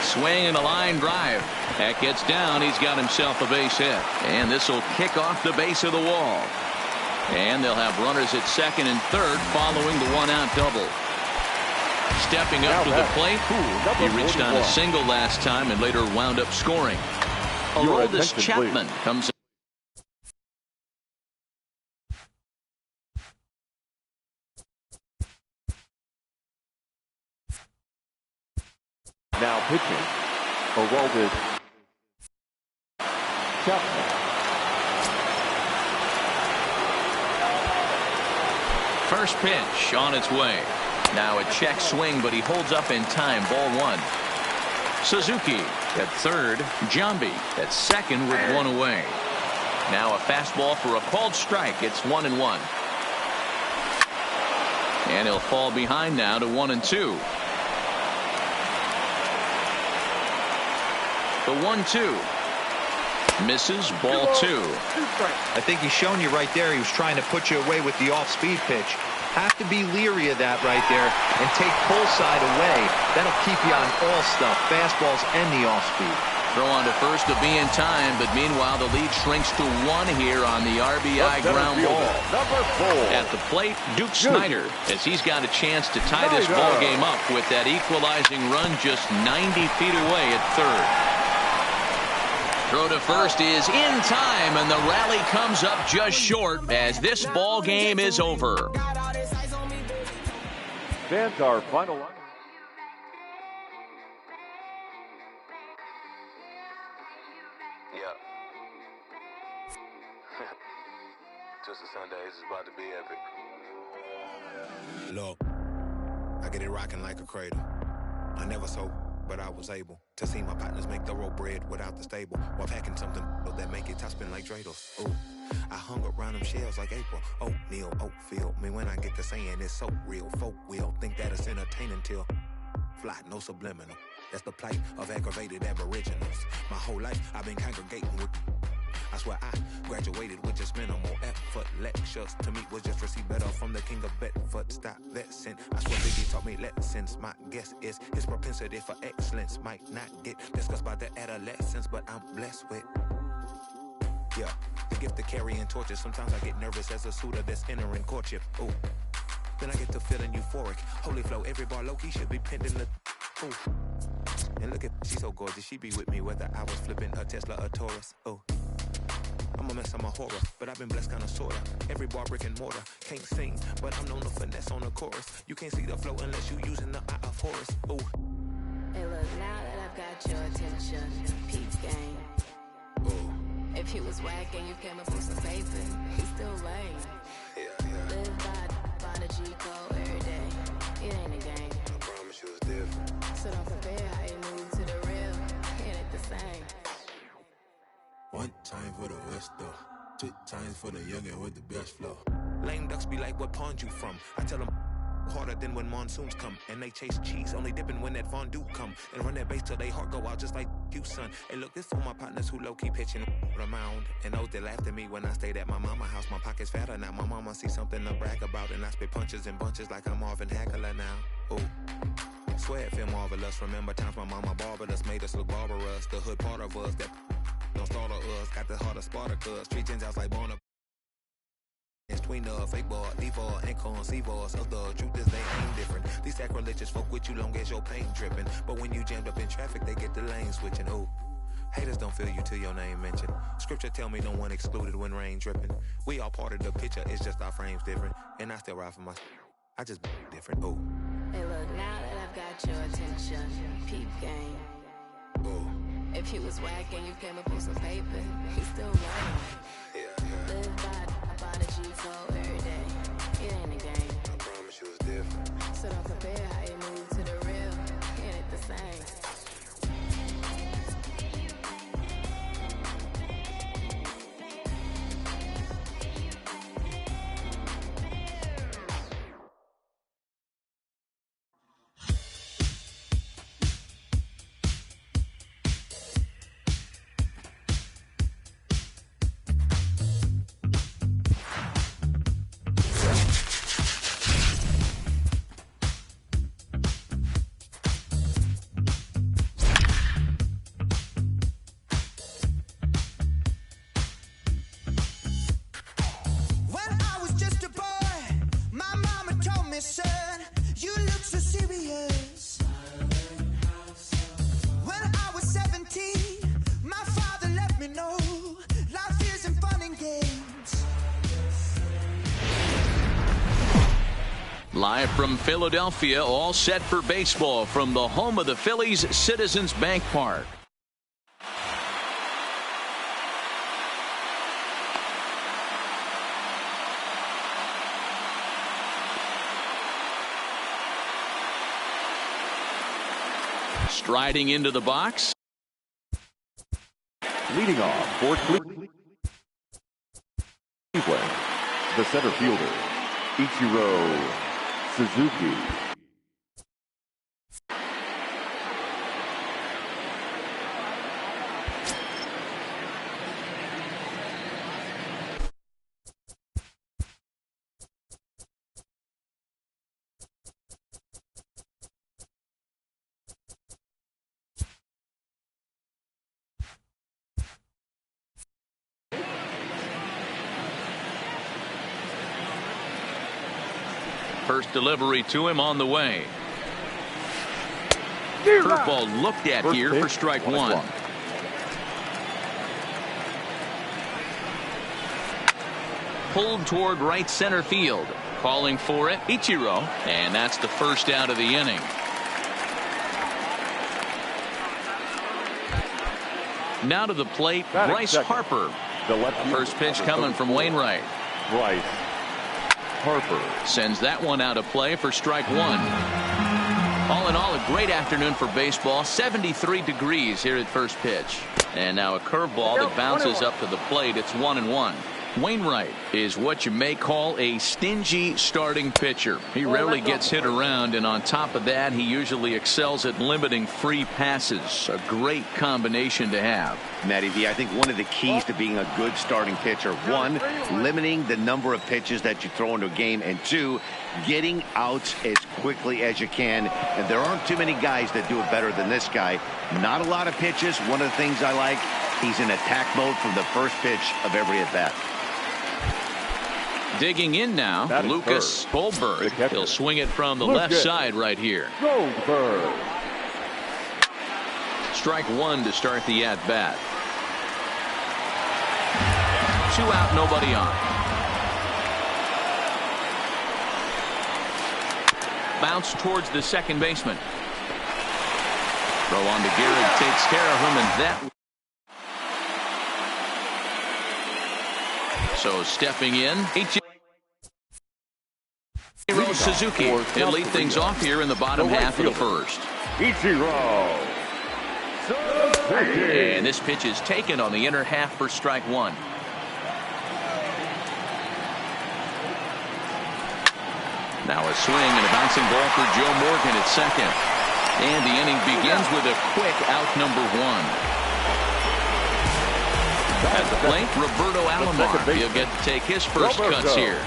Swing and a line drive. That gets down. He's got himself a base hit. And this will kick off the base of the wall. And they'll have runners at second and third following the one-out double. Stepping up to the plate, he reached on a single last time and later wound up scoring. Aroldis Chapman comes in. Now pitching, Aroldis Chapman. First pitch on its way. Now a check swing, but he holds up in time. Ball one. Suzuki at third. Giambi at second with one away. Now a fastball for a called strike. It's 1-1. And he'll fall behind now to 1-2. The 1-2. Misses. Ball two. I think he's shown you right there. He was trying to put you away with the off-speed pitch. Have to be leery of that right there and take full side away. That'll keep you on all stuff, fastballs and the off-speed. Throw on to first to be in time, but meanwhile the lead shrinks to 1 here on the RBI ground ball. Number 4. At the plate, Duke Snider, as he's got a chance to tie this ball game up with that equalizing run just 90 feet away at third. Throw to first is in time, and the rally comes up just short as this ball game is over. Stands our final line. Yeah. Just a Sunday, this is about to be epic. Look, I get it rocking like a cradle. I never sold, but I was able to see my partners make thorough bread without the stable, while packing something that make it top spin like dreidels. Ooh, I hung around them shells like April. Oatmeal, Oatfield. Me when I get to saying it's so real. Folk will think that it's entertaining till fly, no subliminal. That's the plight of aggravated aboriginals. My whole life I've been congregating with. I swear I graduated with just minimal effort. Lectures to me was just receive better from the king of Bedford. Stop vexing. I swear Biggie taught me lessons. My guess is his propensity for excellence might not get discussed by the adolescents, but I'm blessed with, yeah, the gift of carrying torches. Sometimes I get nervous as a suitor that's entering courtship. Ooh, then I get to feeling euphoric. Holy flow, every bar low-key should be pinned in the, ooh. And look at, she's so gorgeous. She be with me whether I was flipping a Tesla or Taurus. Ooh, I'm a mess, I'm a horror, but I've been blessed kinda sorta. Every bar brick and mortar, can't sing, but I'm known to finesse on the chorus. You can't see the flow unless you using the eye of Horus. Ooh. Hey look, now that I've got your attention, peep game. Ooh. If he was whack and you came up with some paper, he's still lame. Yeah. Live by the G code every day. It ain't a game. I promise you it's different. So don't compare how you move to the real. It ain't the same. One time for the West though, 2 times for the youngin' with the best flow. Lame ducks be like, what pond you from? I tell them harder than when monsoons come, and they chase cheese, only dipping when that fondue come, and run that base till they heart go out just like you, son. Hey look, this for my partners who low-key pitching the mound, and those that laughed at me when I stayed at my mama house. My pocket's fatter now, my mama see something to brag about, and I spit punches and bunches like I'm Marvin Hagler now. Ooh, swear it feel marvelous. Remember times my mama barbered us, made us look barbarous. The hood part of us that don't start us, got the heart of Spartacus. Street gens out like Barnabas. It's tween the fake boy, default, and conceivers of the truth is they ain't different. These sacrilegious folk with you long as your paint dripping. But when you jammed up in traffic, they get the lane switching. Ooh, haters don't feel you till your name mentioned. Scripture tell me no one excluded when rain dripping. We all part of the picture, it's just our frames different. And I still ride for my, I just different. Ooh. Hey look, now that I've got your attention, peep game. Ooh. If he was whack and you came up with some paper, he's still lame. Yeah. Live by the G code every day. It ain't a game. I promise you it's different. So don't compare how you move to the real. It ain't the same. Live from Philadelphia, all set for baseball from the home of the Phillies, Citizens Bank Park. Striding into the box. Leading off for Cleveland, the center fielder, Ichiro Suzuki. First delivery to him on the way. Curveball looked at here for strike one. Pulled toward right center field. Calling for it, Ichiro. And that's the first out of the inning. Now to the plate, Bryce Harper. First pitch coming from Wainwright. Bryce Harper sends that one out of play for strike one. All in all, a great afternoon for baseball. 73 degrees here at first pitch. And now a curveball that bounces up to the plate. It's 1-1. Wainwright is what you may call a stingy starting pitcher. He rarely gets hit around, and on top of that, he usually excels at limiting free passes. A great combination to have. Matty V, I think one of the keys to being a good starting pitcher, one, limiting the number of pitches that you throw into a game, and two, getting outs as quickly as you can. And there aren't too many guys that do it better than this guy. Not a lot of pitches. One of the things I like, he's in attack mode from the first pitch of every at-bat. Digging in now, Lucas Goldberg. He'll swing it from the left side right here. Goldberg. Strike one to start the at-bat. 2 out, nobody on. Bounce towards the second baseman. Throw on to Garrett, takes care of him, and that. So stepping in, Ichiro Suzuki. He'll lead things off here in the bottom half of the first. Ichiro Suzuki. And this pitch is taken on the inner half for strike one. Now a swing and a bouncing ball for Joe Morgan at second. And the inning begins with a quick out number one. At the plate, Roberto Alomar. He'll get to take his first cuts here.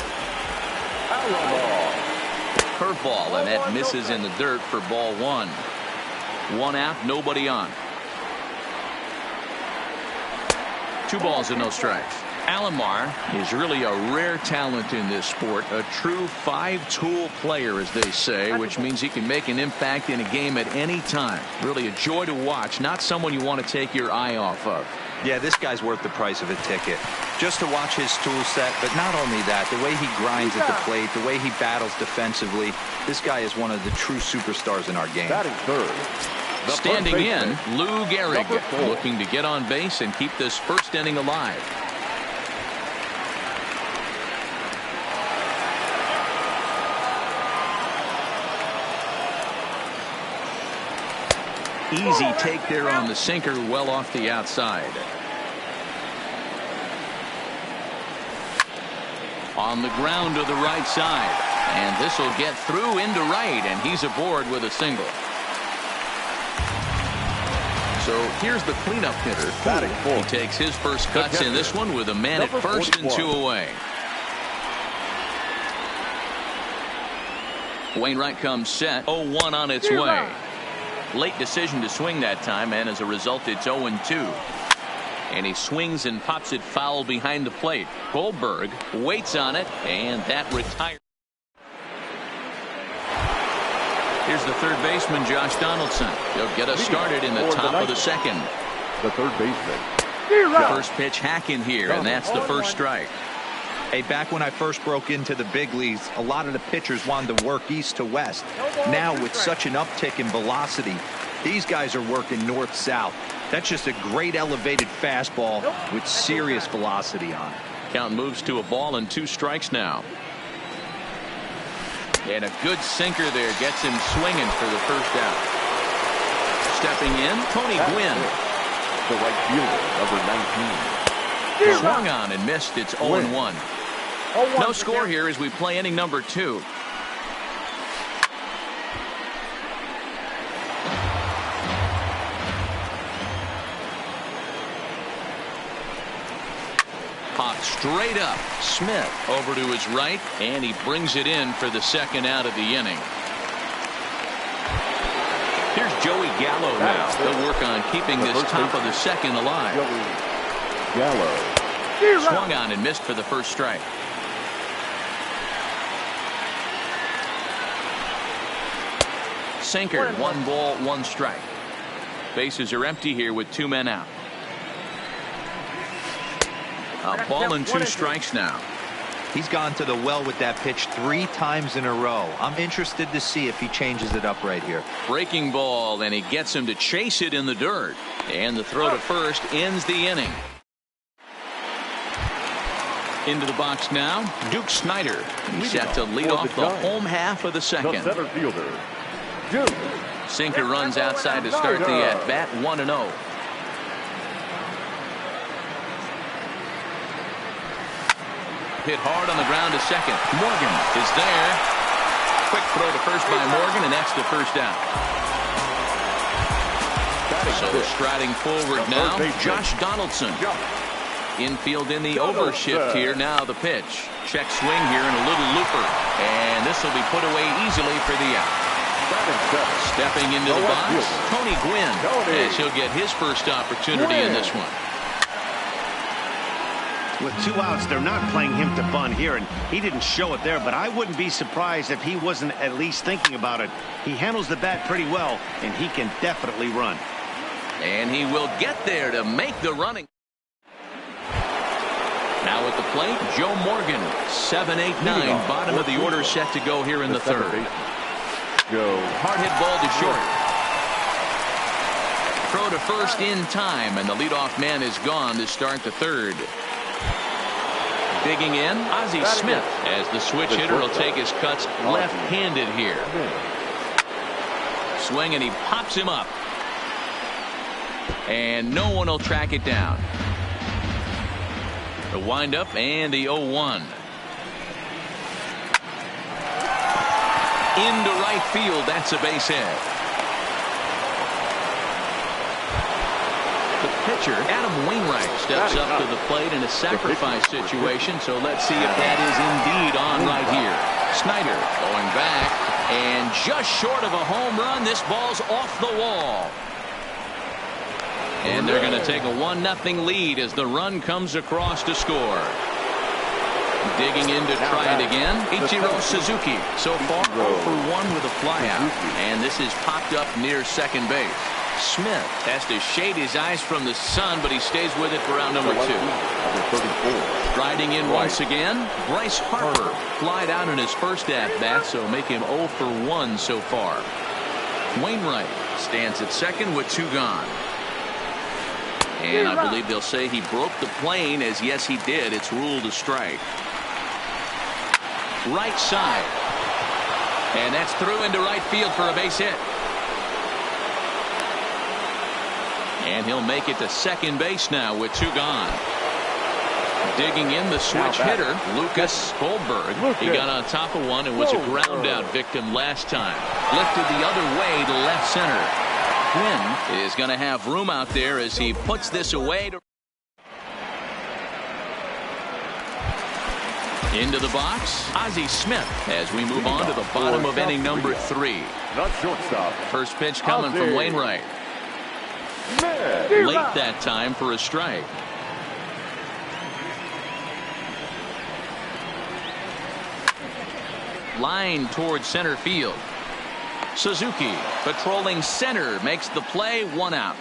Curveball, and that misses in the dirt for ball one. 1 out, nobody on. 2 balls and no strikes. Alomar is really a rare talent in this sport, a true 5-tool player, as they say, which means he can make an impact in a game at any time. Really a joy to watch, not someone you want to take your eye off of. Yeah, this guy's worth the price of a ticket. Just to watch his tool set, but not only that, the way he grinds at the plate, the way he battles defensively, this guy is one of the true superstars in our game. Batting third. Standing in, Lou Gehrig, looking to get on base and keep this first inning alive. Easy take there on the sinker, well off the outside. On the ground to the right side. And this will get through into right, and he's aboard with a single. So here's the cleanup hitter. He takes his first cuts in this one with a man at first and 2 away. Wainwright comes set. 0-1 on its way. Late decision to swing that time, and as a result, it's 0-2. And he swings and pops it foul behind the plate. Goldberg waits on it, and that retires. Here's the third baseman, Josh Donaldson. He'll get us started in the top of the second. The third baseman. First pitch hack in here, and that's the first strike. Hey, back when I first broke into the big leagues, a lot of the pitchers wanted to work east to west. Now, with such an uptick in velocity, these guys are working north-south. That's just a great elevated fastball with serious velocity on it. Count moves to a ball and 2 strikes now. And a good sinker there gets him swinging for the first out. Stepping in, Tony Gwynn. The right fielder, number 19. Swung on and missed. It's 0-1. No score here as we play inning number 2. Popped straight up. Smith over to his right, and he brings it in for the second out of the inning. Here's Joey Gallo now. They'll work on keeping this top of the second alive. Gallo. Swung on and missed for the first strike. Sinker, 1 ball, 1 strike. Bases are empty here with 2 men out. A ball and 2 strikes now. He's gone to the well with that pitch 3 times in a row. I'm interested to see if he changes it up right here. Breaking ball, and he gets him to chase it in the dirt. And the throw to first ends the inning. Into the box now, Duke Snyder. He's set to lead off the home half of the second. The center fielder, Duke. Sinker runs outside to start the at-bat, 1-0. Hit hard on the ground to second. Morgan is there. Quick throw to first by Morgan, and that's the first out. So striding forward now, Josh Donaldson. Infield in the overshift here. Now the pitch. Check swing here and a little looper. And this will be put away easily for the out. Stepping into the box, Tony Gwynn, as he'll get his first opportunity in this one. With 2 outs, they're not playing him to bunt here, and he didn't show it there, but I wouldn't be surprised if he wasn't at least thinking about it. He handles the bat pretty well, and he can definitely run. And he will get there to make the running. Now at the plate, Joe Morgan, 7-8-9, bottom of the order set to go here in the third. Hard hit ball to short. Throw to first in time, and the leadoff man is gone to start the third. Digging in, Ozzie Smith, as the switch hitter will take his cuts left-handed here. Swing, and he pops him up. And no one will track it down. The windup and the 0-1. Into right field, that's a base hit. The pitcher, Adam Wainwright, steps up to the plate in a sacrifice situation, so let's see if that is indeed on right here. Snyder going back, and just short of a home run, this ball's off the wall. And they're going to take a 1-0 lead as the run comes across to score. Digging in to try it again, Ichiro Suzuki. So far, 0 for 1 with a flyout. And this is popped up near second base. Smith has to shade his eyes from the sun, but he stays with it for round number 2. Striding in once again, Bryce Harper. Flied out in his first at-bat, so make him 0 for 1 so far. Wainwright stands at second with 2 gone. And I believe they'll say he broke the plane, as yes he did. It's ruled a strike. Right side. And that's through into right field for a base hit. And he'll make it to second base now with 2 gone. Digging in the switch hitter, Lucas Goldberg. He got on top of one and was a ground out victim last time. Lifted the other way to left center. Quinn is going to have room out there as he puts this away. Into the box, Ozzie Smith as we move on to the bottom of inning number 3. Not shortstop. First pitch coming from Wainwright. Late that time for a strike. Line towards center field. Suzuki patrolling center makes the play, 1 out.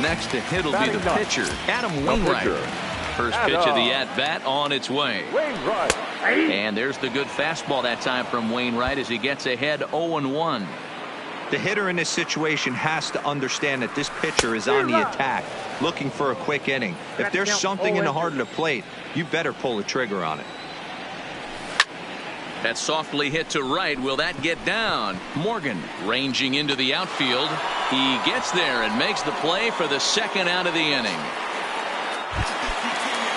next to hit will be the pitcher, Adam Wainwright. First pitch of the at-bat on its way. And there's the good fastball that time from Wainwright as he gets ahead 0-1. The hitter in this situation has to understand that this pitcher is on the attack, looking for a quick inning. If there's something in the heart of the plate, you better pull the trigger on it. That softly hit to right. Will that get down? Morgan ranging into the outfield. He gets there and makes the play for the second out of the inning.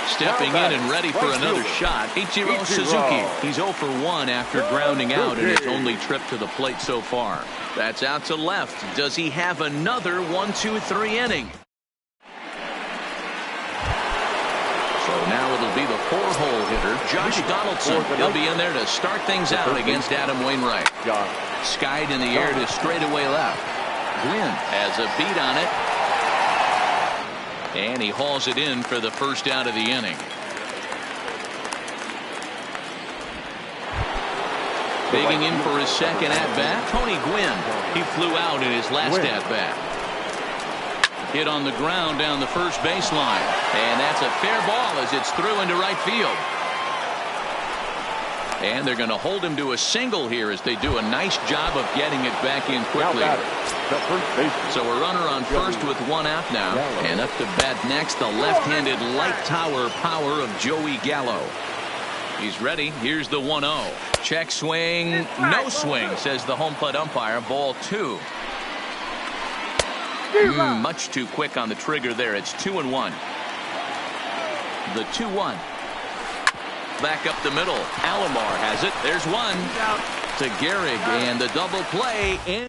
Stepping in and ready for another shot, Ichiro Suzuki. He's 0 for 1 after grounding out in his only trip to the plate so far. That's out to left. Does he have another 1-2-3 inning? So now it'll be the 4-hole hitter, Josh Donaldson. He'll be in there to start things out against Adam Wainwright. Skied in the air to straightaway left. Gwynn has a beat on it. And he hauls it in for the first out of the inning. Digging in for his second at-bat, Tony Gwynn. He flew out in his last at-bat. Hit on the ground down the first baseline. And that's a fair ball as it's through into right field. And they're going to hold him to a single here as they do a nice job of getting it back in quickly. So a runner on first with 1 out now. And up to bat next, the left-handed light tower power of Joey Gallo. He's ready. Here's the 1-0. Check swing. No swing, says the home plate umpire. Ball 2. Much too quick on the trigger there. It's 2-1. The 2-1. Back up the middle. Alomar has it. There's one to Gehrig, and the double play. And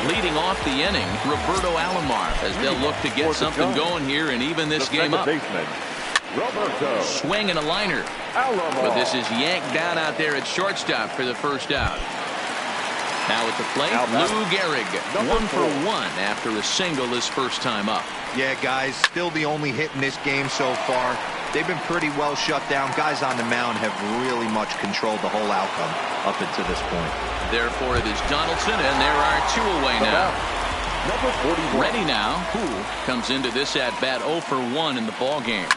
leading off the inning, Roberto Alomar, as they'll look to get something going here and even this game up. Swing and a liner. But this is yanked down out there at shortstop for the first out. Now at the plate, Lou Gehrig, 1 for 1 after a single his first time up. Yeah, guys, still the only hit in this game so far. They've been pretty well shut down. Guys on the mound have really much controlled the whole outcome up until this point. Therefore, it is Donaldson, and there are 2 away now. Ready now, who comes into this at-bat 0 for 1 in the ball game.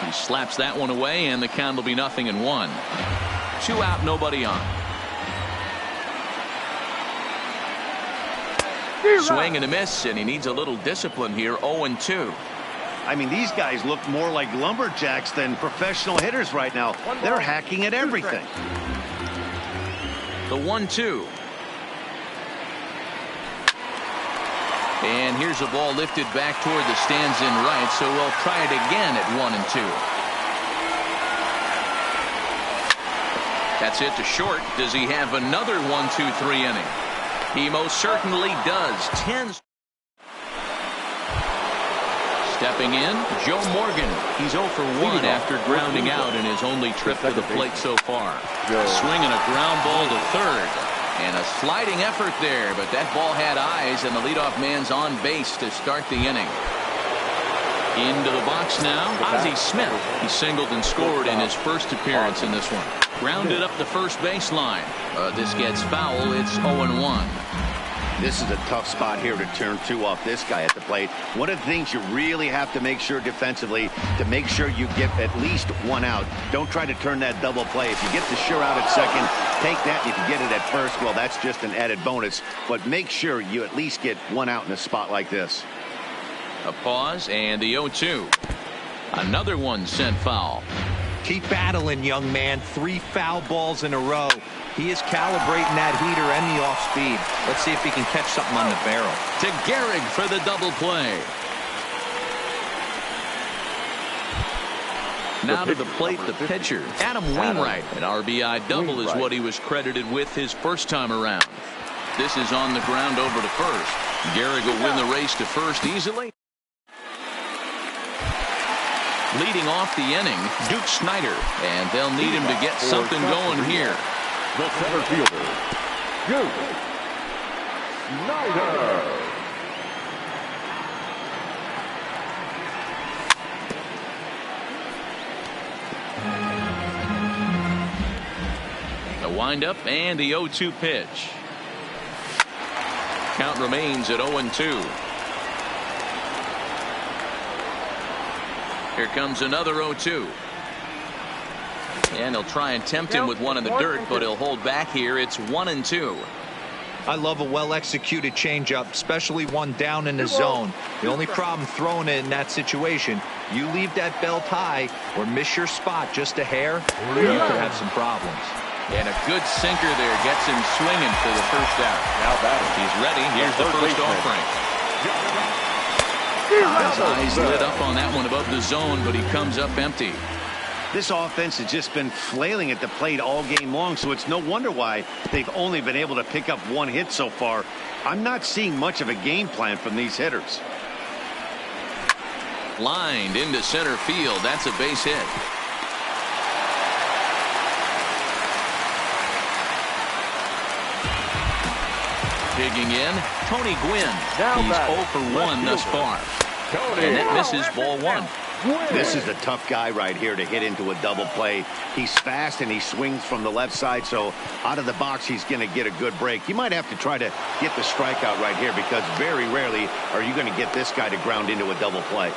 He slaps that one away, and the count will be 0-1. 2 out, nobody on. Swing and a miss, and he needs a little discipline here. 0-2. I mean, these guys look more like lumberjacks than professional hitters right now. They're hacking at everything. The 1-2. And here's a ball lifted back toward the stands in right, so we'll try it again at 1-2. That's it to short. Does he have another 1-2-3 inning? He most certainly does. 10. Stepping in, Joe Morgan. He's 0 for 1 after grounding out in his only trip to the plate so far. Swinging a ground ball to third. And a sliding effort there, but that ball had eyes, and the leadoff man's on base to start the inning. Into the box now, Ozzie Smith. He singled and scored in his first appearance in this one. Grounded up the first baseline. This gets foul. It's 0-1. This is a tough spot here to turn 2 off this guy at the plate. One of the things you really have to make sure defensively to make sure you get at least 1 out. Don't try to turn that double play. If you get the sure out at second, take that. If you get it at first, well, that's just an added bonus. But make sure you at least get 1 out in a spot like this. A pause and the 0-2. Another one sent foul. Keep battling, young man. 3 foul balls in a row. He is calibrating that heater and the off speed. Let's see if he can catch something on the barrel. To Gehrig for the double play. Now to the plate, the pitcher, Adam Wainwright. An RBI double is what he was credited with his first time around. This is on the ground over to first. Gehrig will win the race to first easily. Leading off the inning, Duke Snider, and they'll need him to get something going here. The center fielder, Duke Snider. The windup and the 0-2 pitch. Count remains at 0-2. Here comes another 0-2. And he'll try and tempt him with one in the dirt, but he'll hold back here. It's 1-2. I love a well-executed changeup, especially one down in the zone. The only problem throwing it in that situation, you leave that belt high or miss your spot just a hair, you could have some problems. And a good sinker there gets him swinging for the first out. Now batting. He's ready. Here's the first offering. His eyes lit up on that one above the zone, but he comes up empty. This offense has just been flailing at the plate all game long, so it's no wonder why they've only been able to pick up one hit so far. I'm not seeing much of a game plan from these hitters. Lined into center field. That's a base hit. Digging in, Tony Gwynn. He's 0 for 1 thus far. And that misses ball 1. This is a tough guy right here to hit into a double play. He's fast and he swings from the left side, so out of the box he's going to get a good break. You might have to try to get the strikeout right here because very rarely are you going to get this guy to ground into a double play.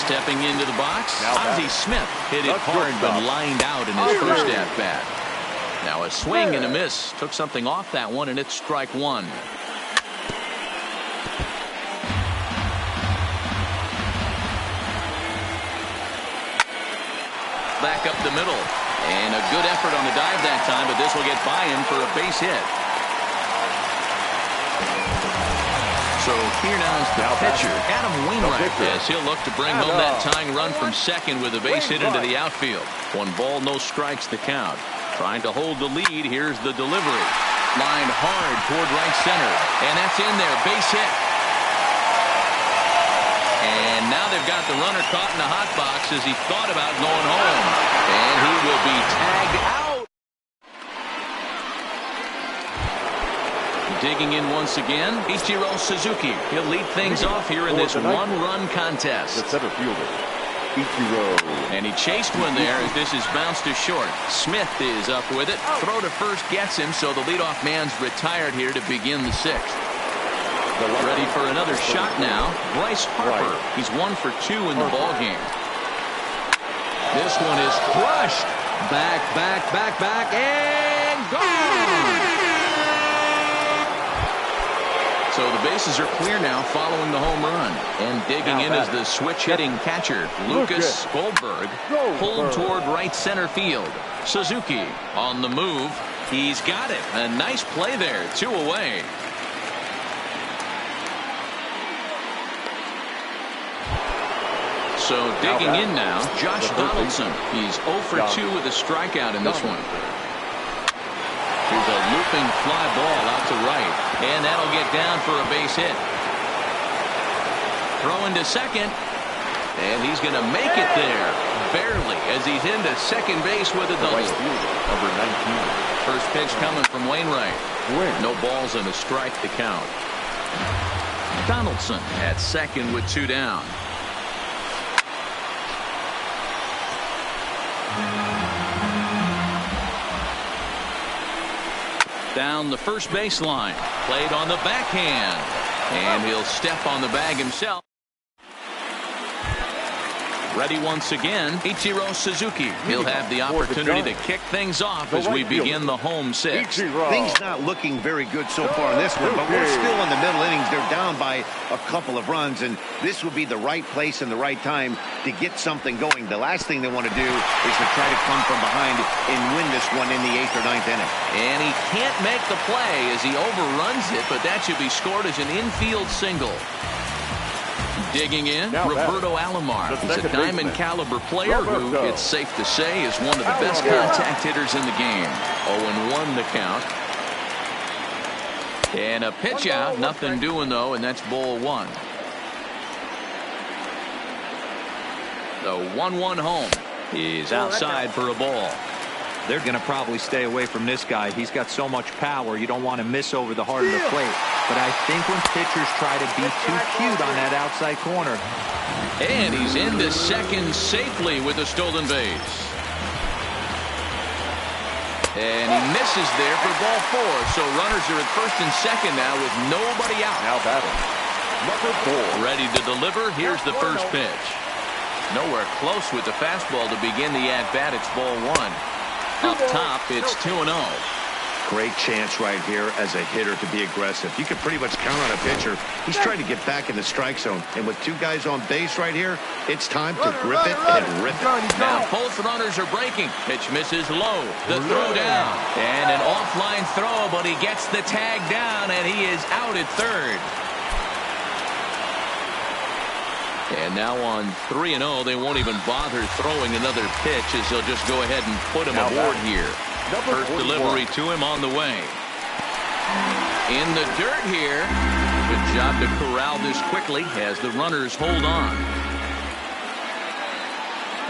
Stepping into the box, Ozzie Smith hit it hard but lined out in his first at-bat. Now a swing and a miss. Took something off that one, and it's strike 1. Back up the middle. And a good effort on the dive that time, but this will get by him for a base hit. So here now is the pitcher, Adam Wainwright, as he'll look to bring home that tying run from second with a base hit into the outfield. 1 ball, no strikes the count. Trying to hold the lead. Here's the delivery. Lined hard toward right center. And that's in there. Base hit. And now they've got the runner caught in the hot box as he thought about going home. And he will be tagged out. Digging in once again, Ichiro Suzuki. He'll lead things off here in this one-run contest. The center fielder, Ichiro. And he chased one there as this is bounced to short. Smith is up with it. Throw to first gets him, so the leadoff man's retired here to begin the 6th. Ready for another shot now. Bryce Harper. He's 1 for 2 in the ball game. This one is crushed. Back, and gone. So the bases are clear now following the home run. And digging in is the switch-hitting catcher, Lucas Goldberg, pulled toward right center field. Suzuki on the move. He's got it. A nice play there. 2 away. So digging in now, Josh Donaldson. He's 0 for 2 with a strikeout in this one. Here's a looping fly ball out to right. And that'll get down for a base hit. Throwing to second. And he's going to make it there. Barely, as he's into second base with a double. Number 19. First pitch coming from Wainwright. No balls and a strike to count. Donaldson at second with 2 down. Down the first baseline. Played on the backhand. And he'll step on the bag himself. Ready once again, Ichiro Suzuki. He'll have the opportunity to kick things off as we begin the home 6. Things not looking very good so far in this one, but we're still in the middle innings. They're down by a couple of runs, and this would be the right place and the right time to get something going. The last thing they want to do is to try to come from behind and win this one in the 8th or 9th inning. And he can't make the play as he overruns it, but that should be scored as an infield single. Digging in, Roberto Alomar. He's a diamond caliber player who, it's safe to say, is one of the best contact hitters in the game. 0-1 the count. And a pitch out, nothing doing though, and that's ball 1. The 1-1 home is outside for a ball. They're going to probably stay away from this guy. He's got so much power. You don't want to miss over the heart of the plate. But I think when pitchers try to be too cute on that outside corner. And he's into second safely with a stolen base. And he misses there for ball 4. So runners are at first and second now with nobody out. Now batting, number 4. Ready to deliver. Here's the first pitch. Nowhere close with the fastball to begin the at-bat. It's ball 1. Up top, it's 2-0. Great chance right here as a hitter to be aggressive. You can pretty much count on a pitcher. He's trying to get back in the strike zone. And with 2 guys on base right here, it's time to grip it and rip it. Now both runners are breaking. Pitch misses low. The throw down. And an offline throw, but he gets the tag down, and he is out at third. And now on 3-0, they won't even bother throwing another pitch as they'll just go ahead and put him aboard here. First delivery to him on the way. In the dirt here. Good job to corral this quickly as the runners hold on.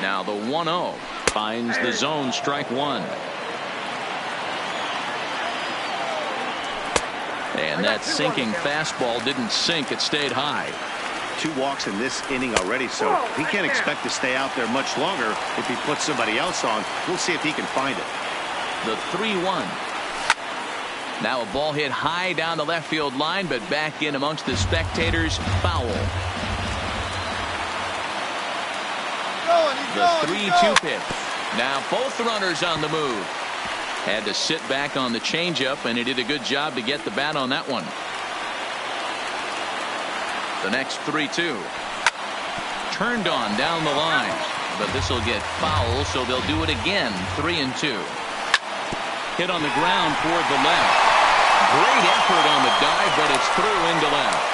Now the 1-0 finds the zone, strike 1. And that sinking fastball didn't sink, it stayed high. 2 walks in this inning already, so he can't expect to stay out there much longer if he puts somebody else on. We'll see if he can find it. The 3-1. Now a ball hit high down the left field line, but back in amongst the spectators. Foul. The 3-2 pitch. Now both runners on the move. Had to sit back on the changeup, and he did a good job to get the bat on that one. The next 3-2. Turned on down the line, but this will get foul, so they'll do it again. 3-2. Hit on the ground toward the left. Great effort on the dive, but it's through into left.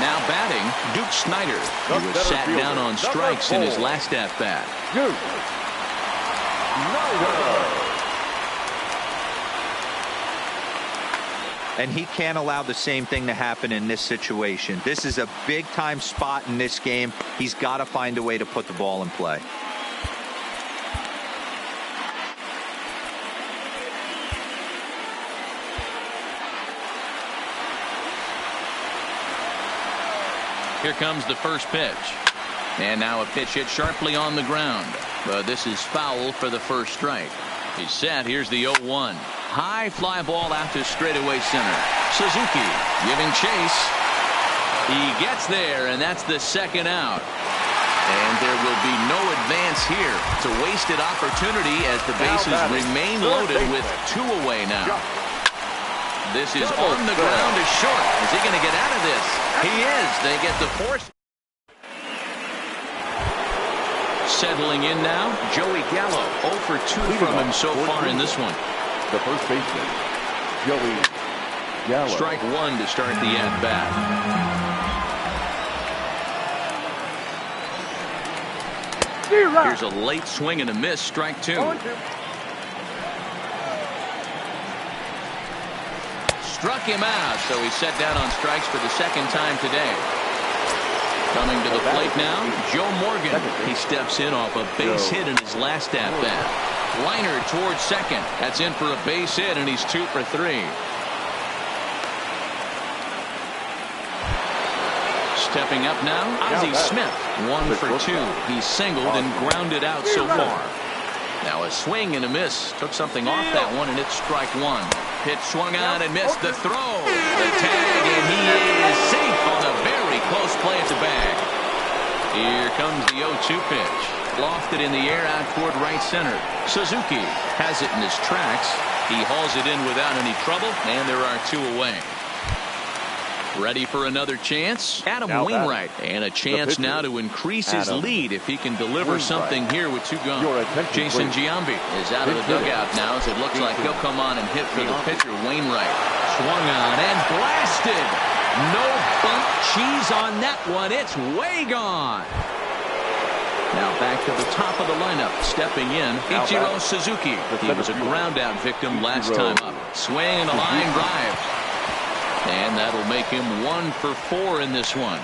Now batting, Duke Snyder. He was sat down on strikes in his last at-bat. Duke Snyder. And he can't allow the same thing to happen in this situation. This is a big-time spot in this game. He's got to find a way to put the ball in play. Here comes the first pitch. And now a pitch hit sharply on the ground. But this is foul for the first strike. He's set. Here's the 0-1. High fly ball out to straightaway center. Suzuki giving chase. He gets there, and that's the second out. And there will be no advance here. It's a wasted opportunity as the bases remain loaded with 2 away now. This is on the ground to short. Is he going to get out of this? He is. They get the force. Settling in now, Joey Gallo. 0 for 2 from him so far in this one. The first baseman, Joey Gallo. Strike 1 to start the at-bat. Here's a late swing and a miss. Strike 2. Struck him out, so he's set down on strikes for the second time today. Coming to the plate now, Joe Morgan. He steps in off a base hit in his last at-bat. Liner towards second. That's in for a base hit, and he's 2 for 3. Stepping up now, Ozzie Smith. 1 for 2. He's singled and grounded out so far. Now a swing and a miss. Took something off that one, and it's strike 1. Pitch swung on and missed the throw. The tag, and he is safe on a very close play at the bag. Here comes the 0-2 pitch. Lofted in the air out toward right center. Suzuki has it in his tracks. He hauls it in without any trouble, and there are 2 away. Ready for another chance? Adam Wainwright. And a chance now to increase his lead if he can deliver something here with 2 gone. Jason Giambi is out of the dugout now as it looks like he'll come on and hit for the pitcher, Wainwright. Swung on and blasted. No bunt cheese on that one. It's way gone. Now back to the top of the lineup. Stepping in, Ichiro Suzuki. He was a ground-out victim last time up. Swing and a line drive. And that'll make him 1 for 4 in this one.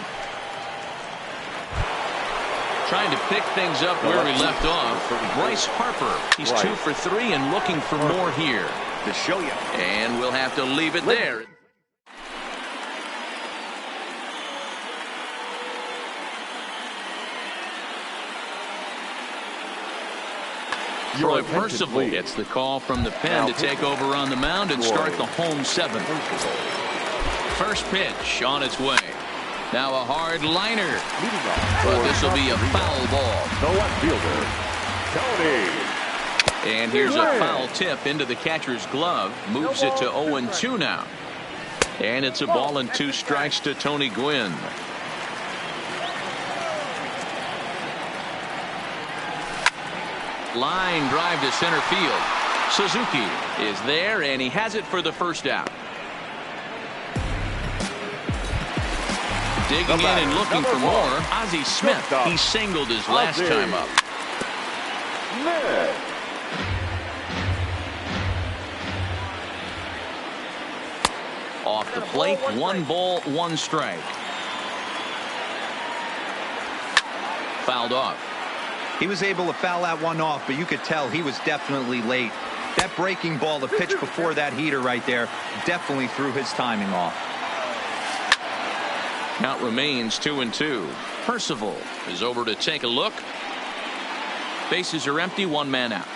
Trying to pick things up where we left off. Bryce Harper. He's 2 for 3 and looking for more here. To show you. And we'll have to leave it there. Troy Percival gets the call from the pen to take over on the mound and start the home seventh. First pitch on its way. Now a hard liner. But this will be a foul ball. The left fielder, Tony. And here's a foul tip into the catcher's glove. Moves it to 0-2 now. And it's a ball and 2 strikes to Tony Gwynn. Line drive to center field. Suzuki is there, and he has it for the first out. Digging in and looking for more. Ozzie Smith. He singled his last time up. Off the plate, 1 ball, 1 strike. Fouled off. He was able to foul that one off, but you could tell he was definitely late. That breaking ball, the pitch before that heater right there, definitely threw his timing off. Count remains 2-2. Percival is over to take a look. Bases are empty, 1 man out.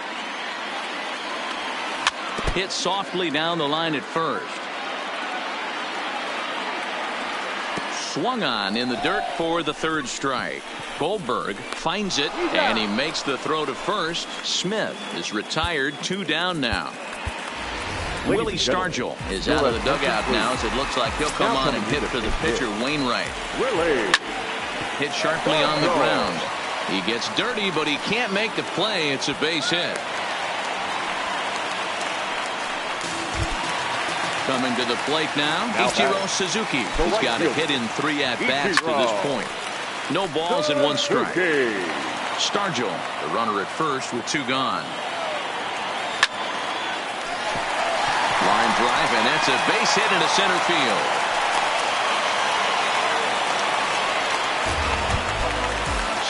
Hit softly down the line at first. Swung on in the dirt for the 3rd strike. Goldberg finds it, and he makes the throw to first. Smith is retired, 2 down now. Willie Stargell is out of the dugout now, as it looks like he'll come on and hit for the pitcher, Wainwright. Hit sharply on the ground. He gets dirty, but he can't make the play. It's a base hit. Coming to the plate now, Ichiro Suzuki. He's got a hit in 3 at-bats to this point. No balls and 1 strike. Stargell, the runner at first with 2 gone. Line drive, and that's a base hit into center field.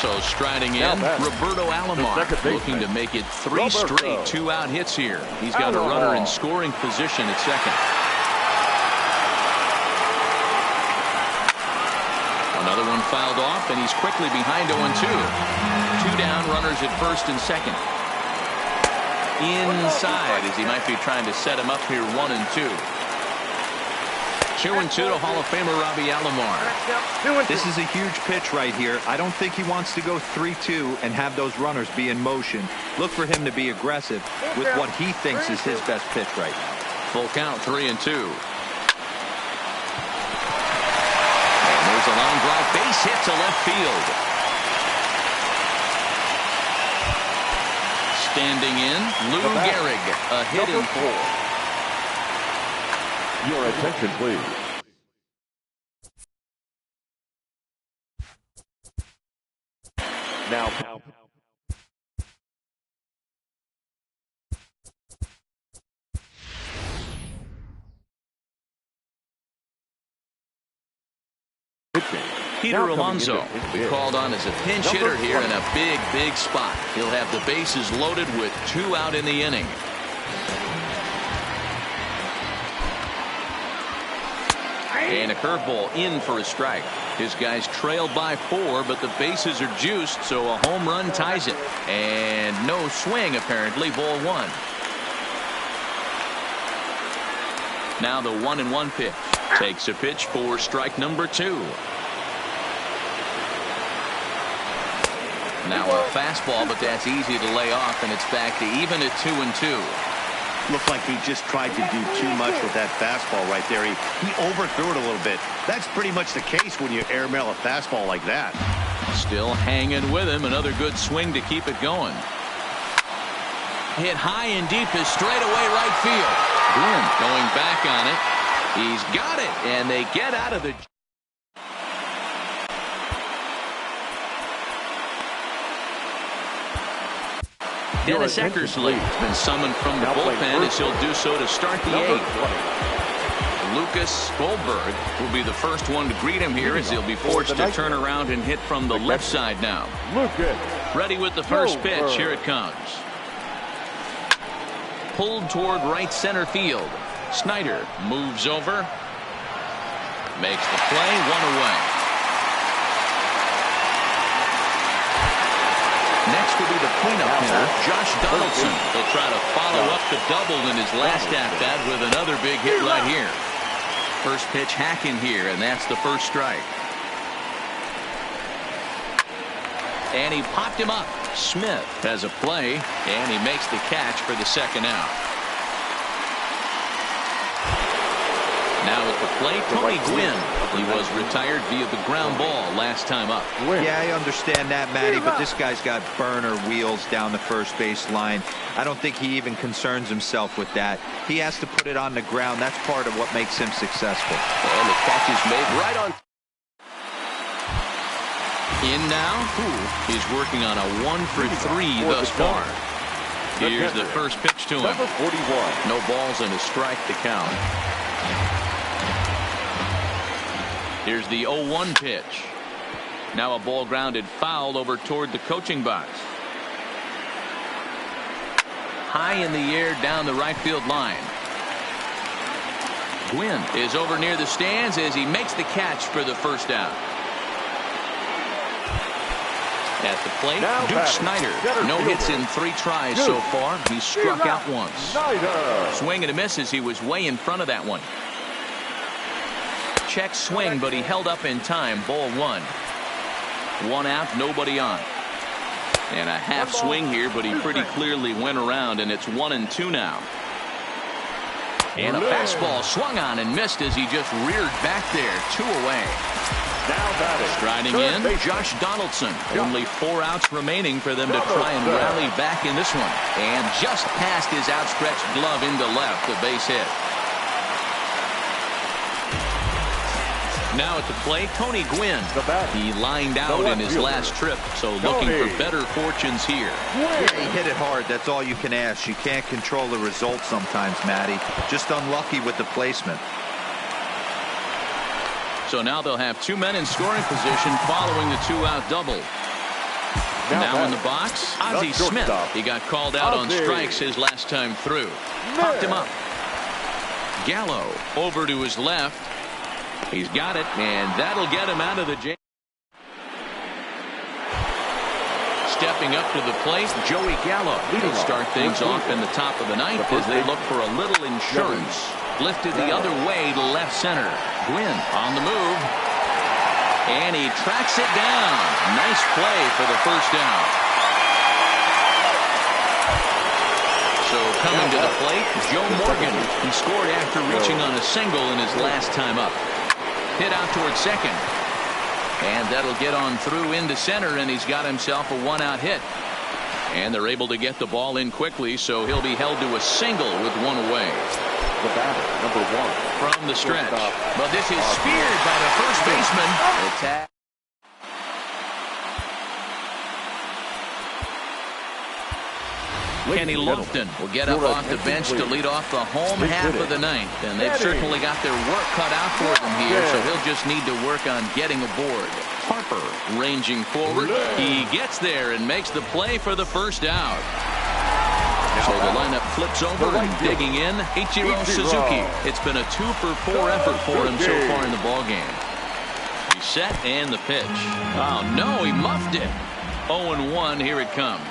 So striding in, Roberto Alomar, looking to make it 3 straight 2-out hits here. He's got a runner in scoring position at second. Another one fouled off, and he's quickly behind 0-2. 2 down, runners at first and second. Inside, as he might be trying to set him up here, 1-2. 2-2 to Hall of Famer Robbie Alomar. This is a huge pitch right here. I don't think he wants to go 3-2 and have those runners be in motion. Look for him to be aggressive with what he thinks is his best pitch right now. Full count, 3-2. There's a line drive, base hit to left field. Standing in, Lou Gehrig, a hit in 4. Your attention, please. Now. Peter Alonso will be called on as a pinch hitter here in a big spot. He'll have the bases loaded with 2 out in the inning. And a curveball in for a strike. His guys trail by 4, but the bases are juiced, so a home run ties it. And no swing, apparently, ball 1. Now the 1-1 pitch. Takes a pitch for strike number 2. Now a fastball, but that's easy to lay off, and it's back to even at 2-2. Looked like he just tried to do too much with that fastball right there. He overthrew it a little bit. That's pretty much the case when you airmail a fastball like that. Still hanging with him. Another good swing to keep it going. Hit high and deep is straightaway right field. Boom. Going back on it. He's got it, and they get out of the... Dennis Eckersley has been summoned from the bullpen, as he'll do so to start the 8th. Lucas Goldberg will be the first one to greet him here, as he'll be forced to turn around and hit from the left side now. Ready with the first pitch. Here it comes. Pulled toward right center field. Snyder moves over. Makes the play, 1 away. Next will be the cleanup hitter, Josh Donaldson. He'll try to follow up the double in his last at-bat with another big hit right here. First pitch hacking here, and that's the first strike. And he popped him up. Smith has a play, and he makes the catch for the second out. Now at the plate, Tony Gwynn. He was retired via the ground ball last time up. Yeah, I understand that, Matty, but this guy's got burner wheels down the first base line. I don't think he even concerns himself with that. He has to put it on the ground. That's part of what makes him successful. And the catch is made right on. In now, he's working on a 1-for-3 thus far. Here's the first pitch to him. Number 41. No balls and a strike to count. Here's the 0-1 pitch. Now a ball grounded foul over toward the coaching box. High in the air down the right field line. Gwynn is over near the stands as he makes the catch for the first out. At the plate, Duke Snyder. No hits in 3 tries so far. He struck out once. Swing and a miss as he was way in front of that one. Check swing, but he held up in time. Ball 1. 1 out, nobody on. And a half swing here, but he pretty clearly went around, and it's 1-2 now. And a fastball swung on and missed as he just reared back there. 2 away. Striding in, Josh Donaldson. Only 4 outs remaining for them to try and rally back in this one. And just past his outstretched glove into left, the base hit. Now at the plate, Tony Gwynn. He lined out in his last trip, so looking for better fortunes here. Yeah, he hit it hard. That's all you can ask. You can't control the result sometimes, Matty. Just unlucky with the placement. So now they'll have 2 men in scoring position following the 2-out double. Now in the box, Ozzie Smith. He got called out on strikes his last time through. Popped him up. Gallo over to his left. He's got it, and that'll get him out of the jam. Stepping up to the plate, Joey Gallo. He'll start things off in the top of the 9th as they look for a little insurance. Lifted the other way to left center. Gwynn on the move. And he tracks it down. Nice play for the first down. So coming to the plate, Joe Morgan. He scored after reaching on a single in his last time up. Hit out towards second. And that'll get on through into center, and he's got himself a 1-out hit. And they're able to get the ball in quickly, so he'll be held to a single with 1 away. The batter, number 1. From the stretch. But this is speared by the first baseman. Attack. Kenny Lofton will get up off the bench to lead off the home half of the 9th. And they've certainly got their work cut out for them here, so he'll just need to work on getting aboard. Harper ranging forward. He gets there and makes the play for the first out. So the lineup flips over and digging in, Ichiro Suzuki. It's been a 2-for-4 effort for him so far in the ballgame. He's set and the pitch. Oh, no, he muffed it. 0-1, here it comes.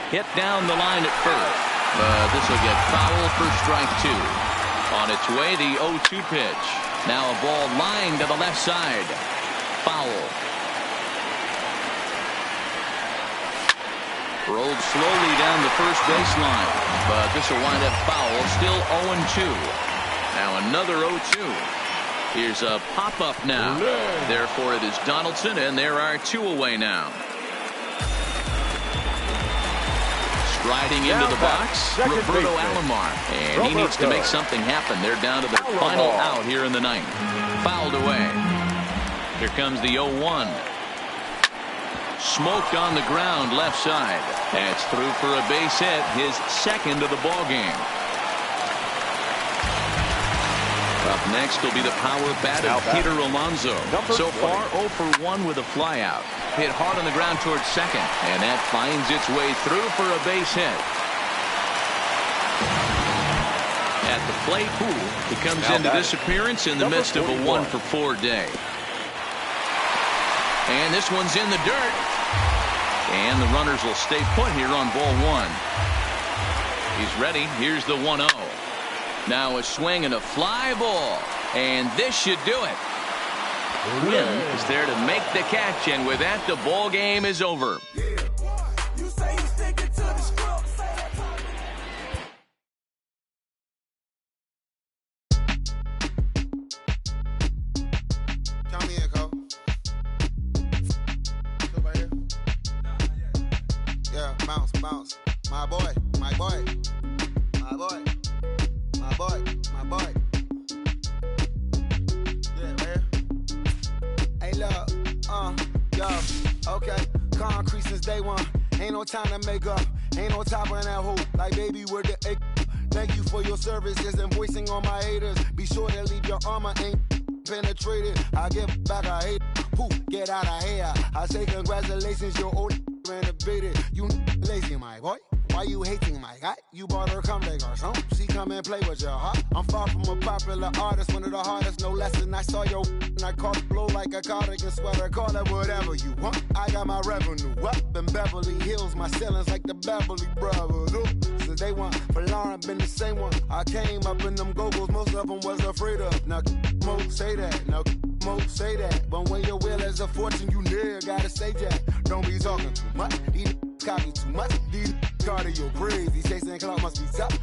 Hit down the line at first. But this will get foul for strike 2. On its way, the 0-2 pitch. Now a ball lined to the left side. Foul. Rolled slowly down the first baseline. But this will wind up foul. Still 0-2. Now another 0-2. Here's a pop-up now. Therefore, it is Donaldson, and there are 2 away now. Riding into the box, Roberto Alomar. And he needs to make something happen. They're down to their final out here in the 9th. Fouled away. Here comes the 0-1. Smoked on the ground left side. That's through for a base hit, his second of the ball game. Up next will be the power bat of Peter Alonso. So far 0-for-1 with a flyout. Hit hard on the ground towards second, and that finds its way through for a base hit. At the plate, he comes into this appearance in the midst of a 1-for-4 day. And this one's in the dirt. And the runners will stay put here on ball one. He's ready. Here's the 1-0. Now a swing and a fly ball. And this should do it. Wynn is there to make the catch, and with that, the ball game is over. Count me in, Cole. Right here. Yeah, bounce, bounce. My boy, my boy, my boy, my boy, my boy. Look, yo, okay, concrete since day one. Ain't no time to make up, ain't no top on that hoop. Like baby, we're the egg. Thank you for your services and voicing on my haters. Be sure to leave your armor ain't penetrated. I give back a hate. Poof, get out of here. I say congratulations, your old renovated. You lazy, my boy. Why you hating my guy? You bought her come back or something. She come and play with your heart. I'm far from a popular artist, one of the hardest, no less than I saw your and I caught blow like a cardigan sweater. Call it whatever you want. I got my revenue up in Beverly Hills. My ceilings like the Beverly Brothers. Since day one, for Lauren been the same one. I came up in them go-go's, most of them was afraid of. Now, Mo say that. Now, Mo say that. But when your will is a fortune, you never gotta say that. Don't be talking too much. These copy too much. These cardio crazy. Chasing clout must be tough.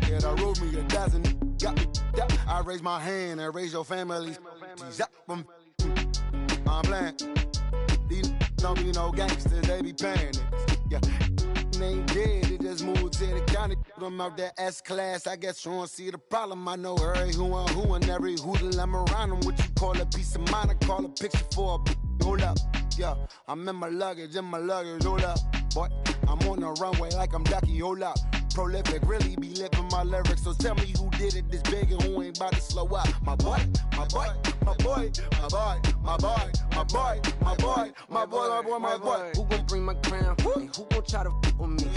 Yeah, I wrote me a dozen. Got me up. I raise my hand and raise your family's. I'm playing. These don't be no gangsters. They be paying it. Yeah. They ain't dead. They just moved to the county. Them out that S-class. I guess you don't see the problem. I know every who and every hoodle I'm around them. What you call a piece of mind? I call a picture for a hold up. Yeah, I'm in my luggage, hold up. Boy, I'm on the runway like I'm Ducky, hold up. Prolific, really be living my lyrics. So tell me who did it this big and who ain't about to slow up. My boy, my boy, my boy, my boy, my boy, my boy, my boy, my boy, my boy, my boy. Who gon' bring my crown? And who gon' try to f with me?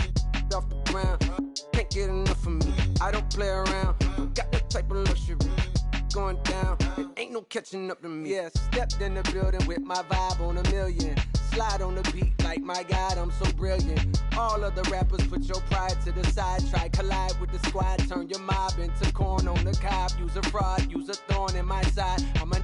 Off the ground, can't get enough of me. I don't play around, got that type of luxury. Going down, it ain't no catching up to me. Yeah, stepped in the building with my vibe on a million. Slide on the beat like my God, I'm so brilliant. All of the rappers put your pride to the side. Try collide with the squad, turn your mob into corn on the cob. Use a fraud, use a thorn in my side. I'm a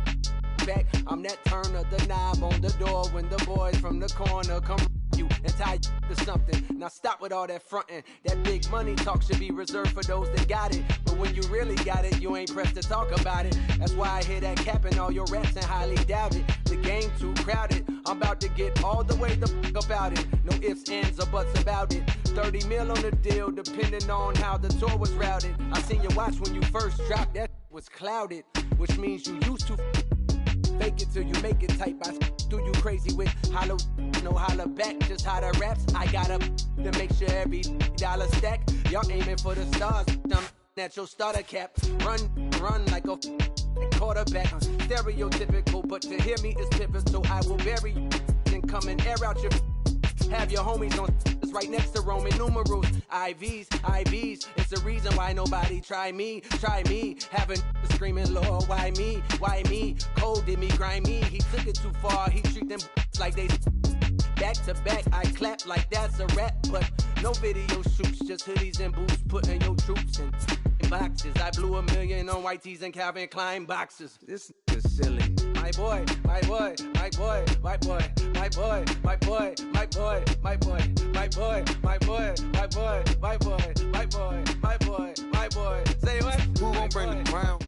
back, I'm that turn of the knob on the door when the boys from the corner come you and tie to something. Now stop with all that frontin'. That big money talk should be reserved for those that got it. But when you really got it, you ain't pressed to talk about it. That's why I hear that cap and all your raps and highly doubt it. The game too crowded. I'm about to get all the way the fuck about it. No ifs, ands, or buts about it. 30 mil on the deal, depending on how the tour was routed. I seen your watch when you first dropped. That was clouded, which means you used to fake it till you make it type. I do you crazy with hollow, no holler back, just how the raps. I got up to make sure every dollar stack. Y'all aiming for the stars, I'm at your starter cap. Run like a quarterback. Stereotypical, but to hear me is pivotal. I will bury you and come and air out your. Have your homies on right next to Roman numerals. IVs, it's the reason why nobody try me. Having screaming, Lord, why me? Cold did me, grimy. He took it too far, he treat them like they back to back. I clap like that's a rap, but no video shoots, just hoodies and boots, putting your troops in boxes. I blew $1 million on white tees and Calvin Klein boxes. This is silly. My boy, my boy, my boy, my boy, my boy, my boy, my boy, my boy, my boy, my boy, my boy, my boy, my boy, my boy, my boy. Say what? Who gon' bring the crown?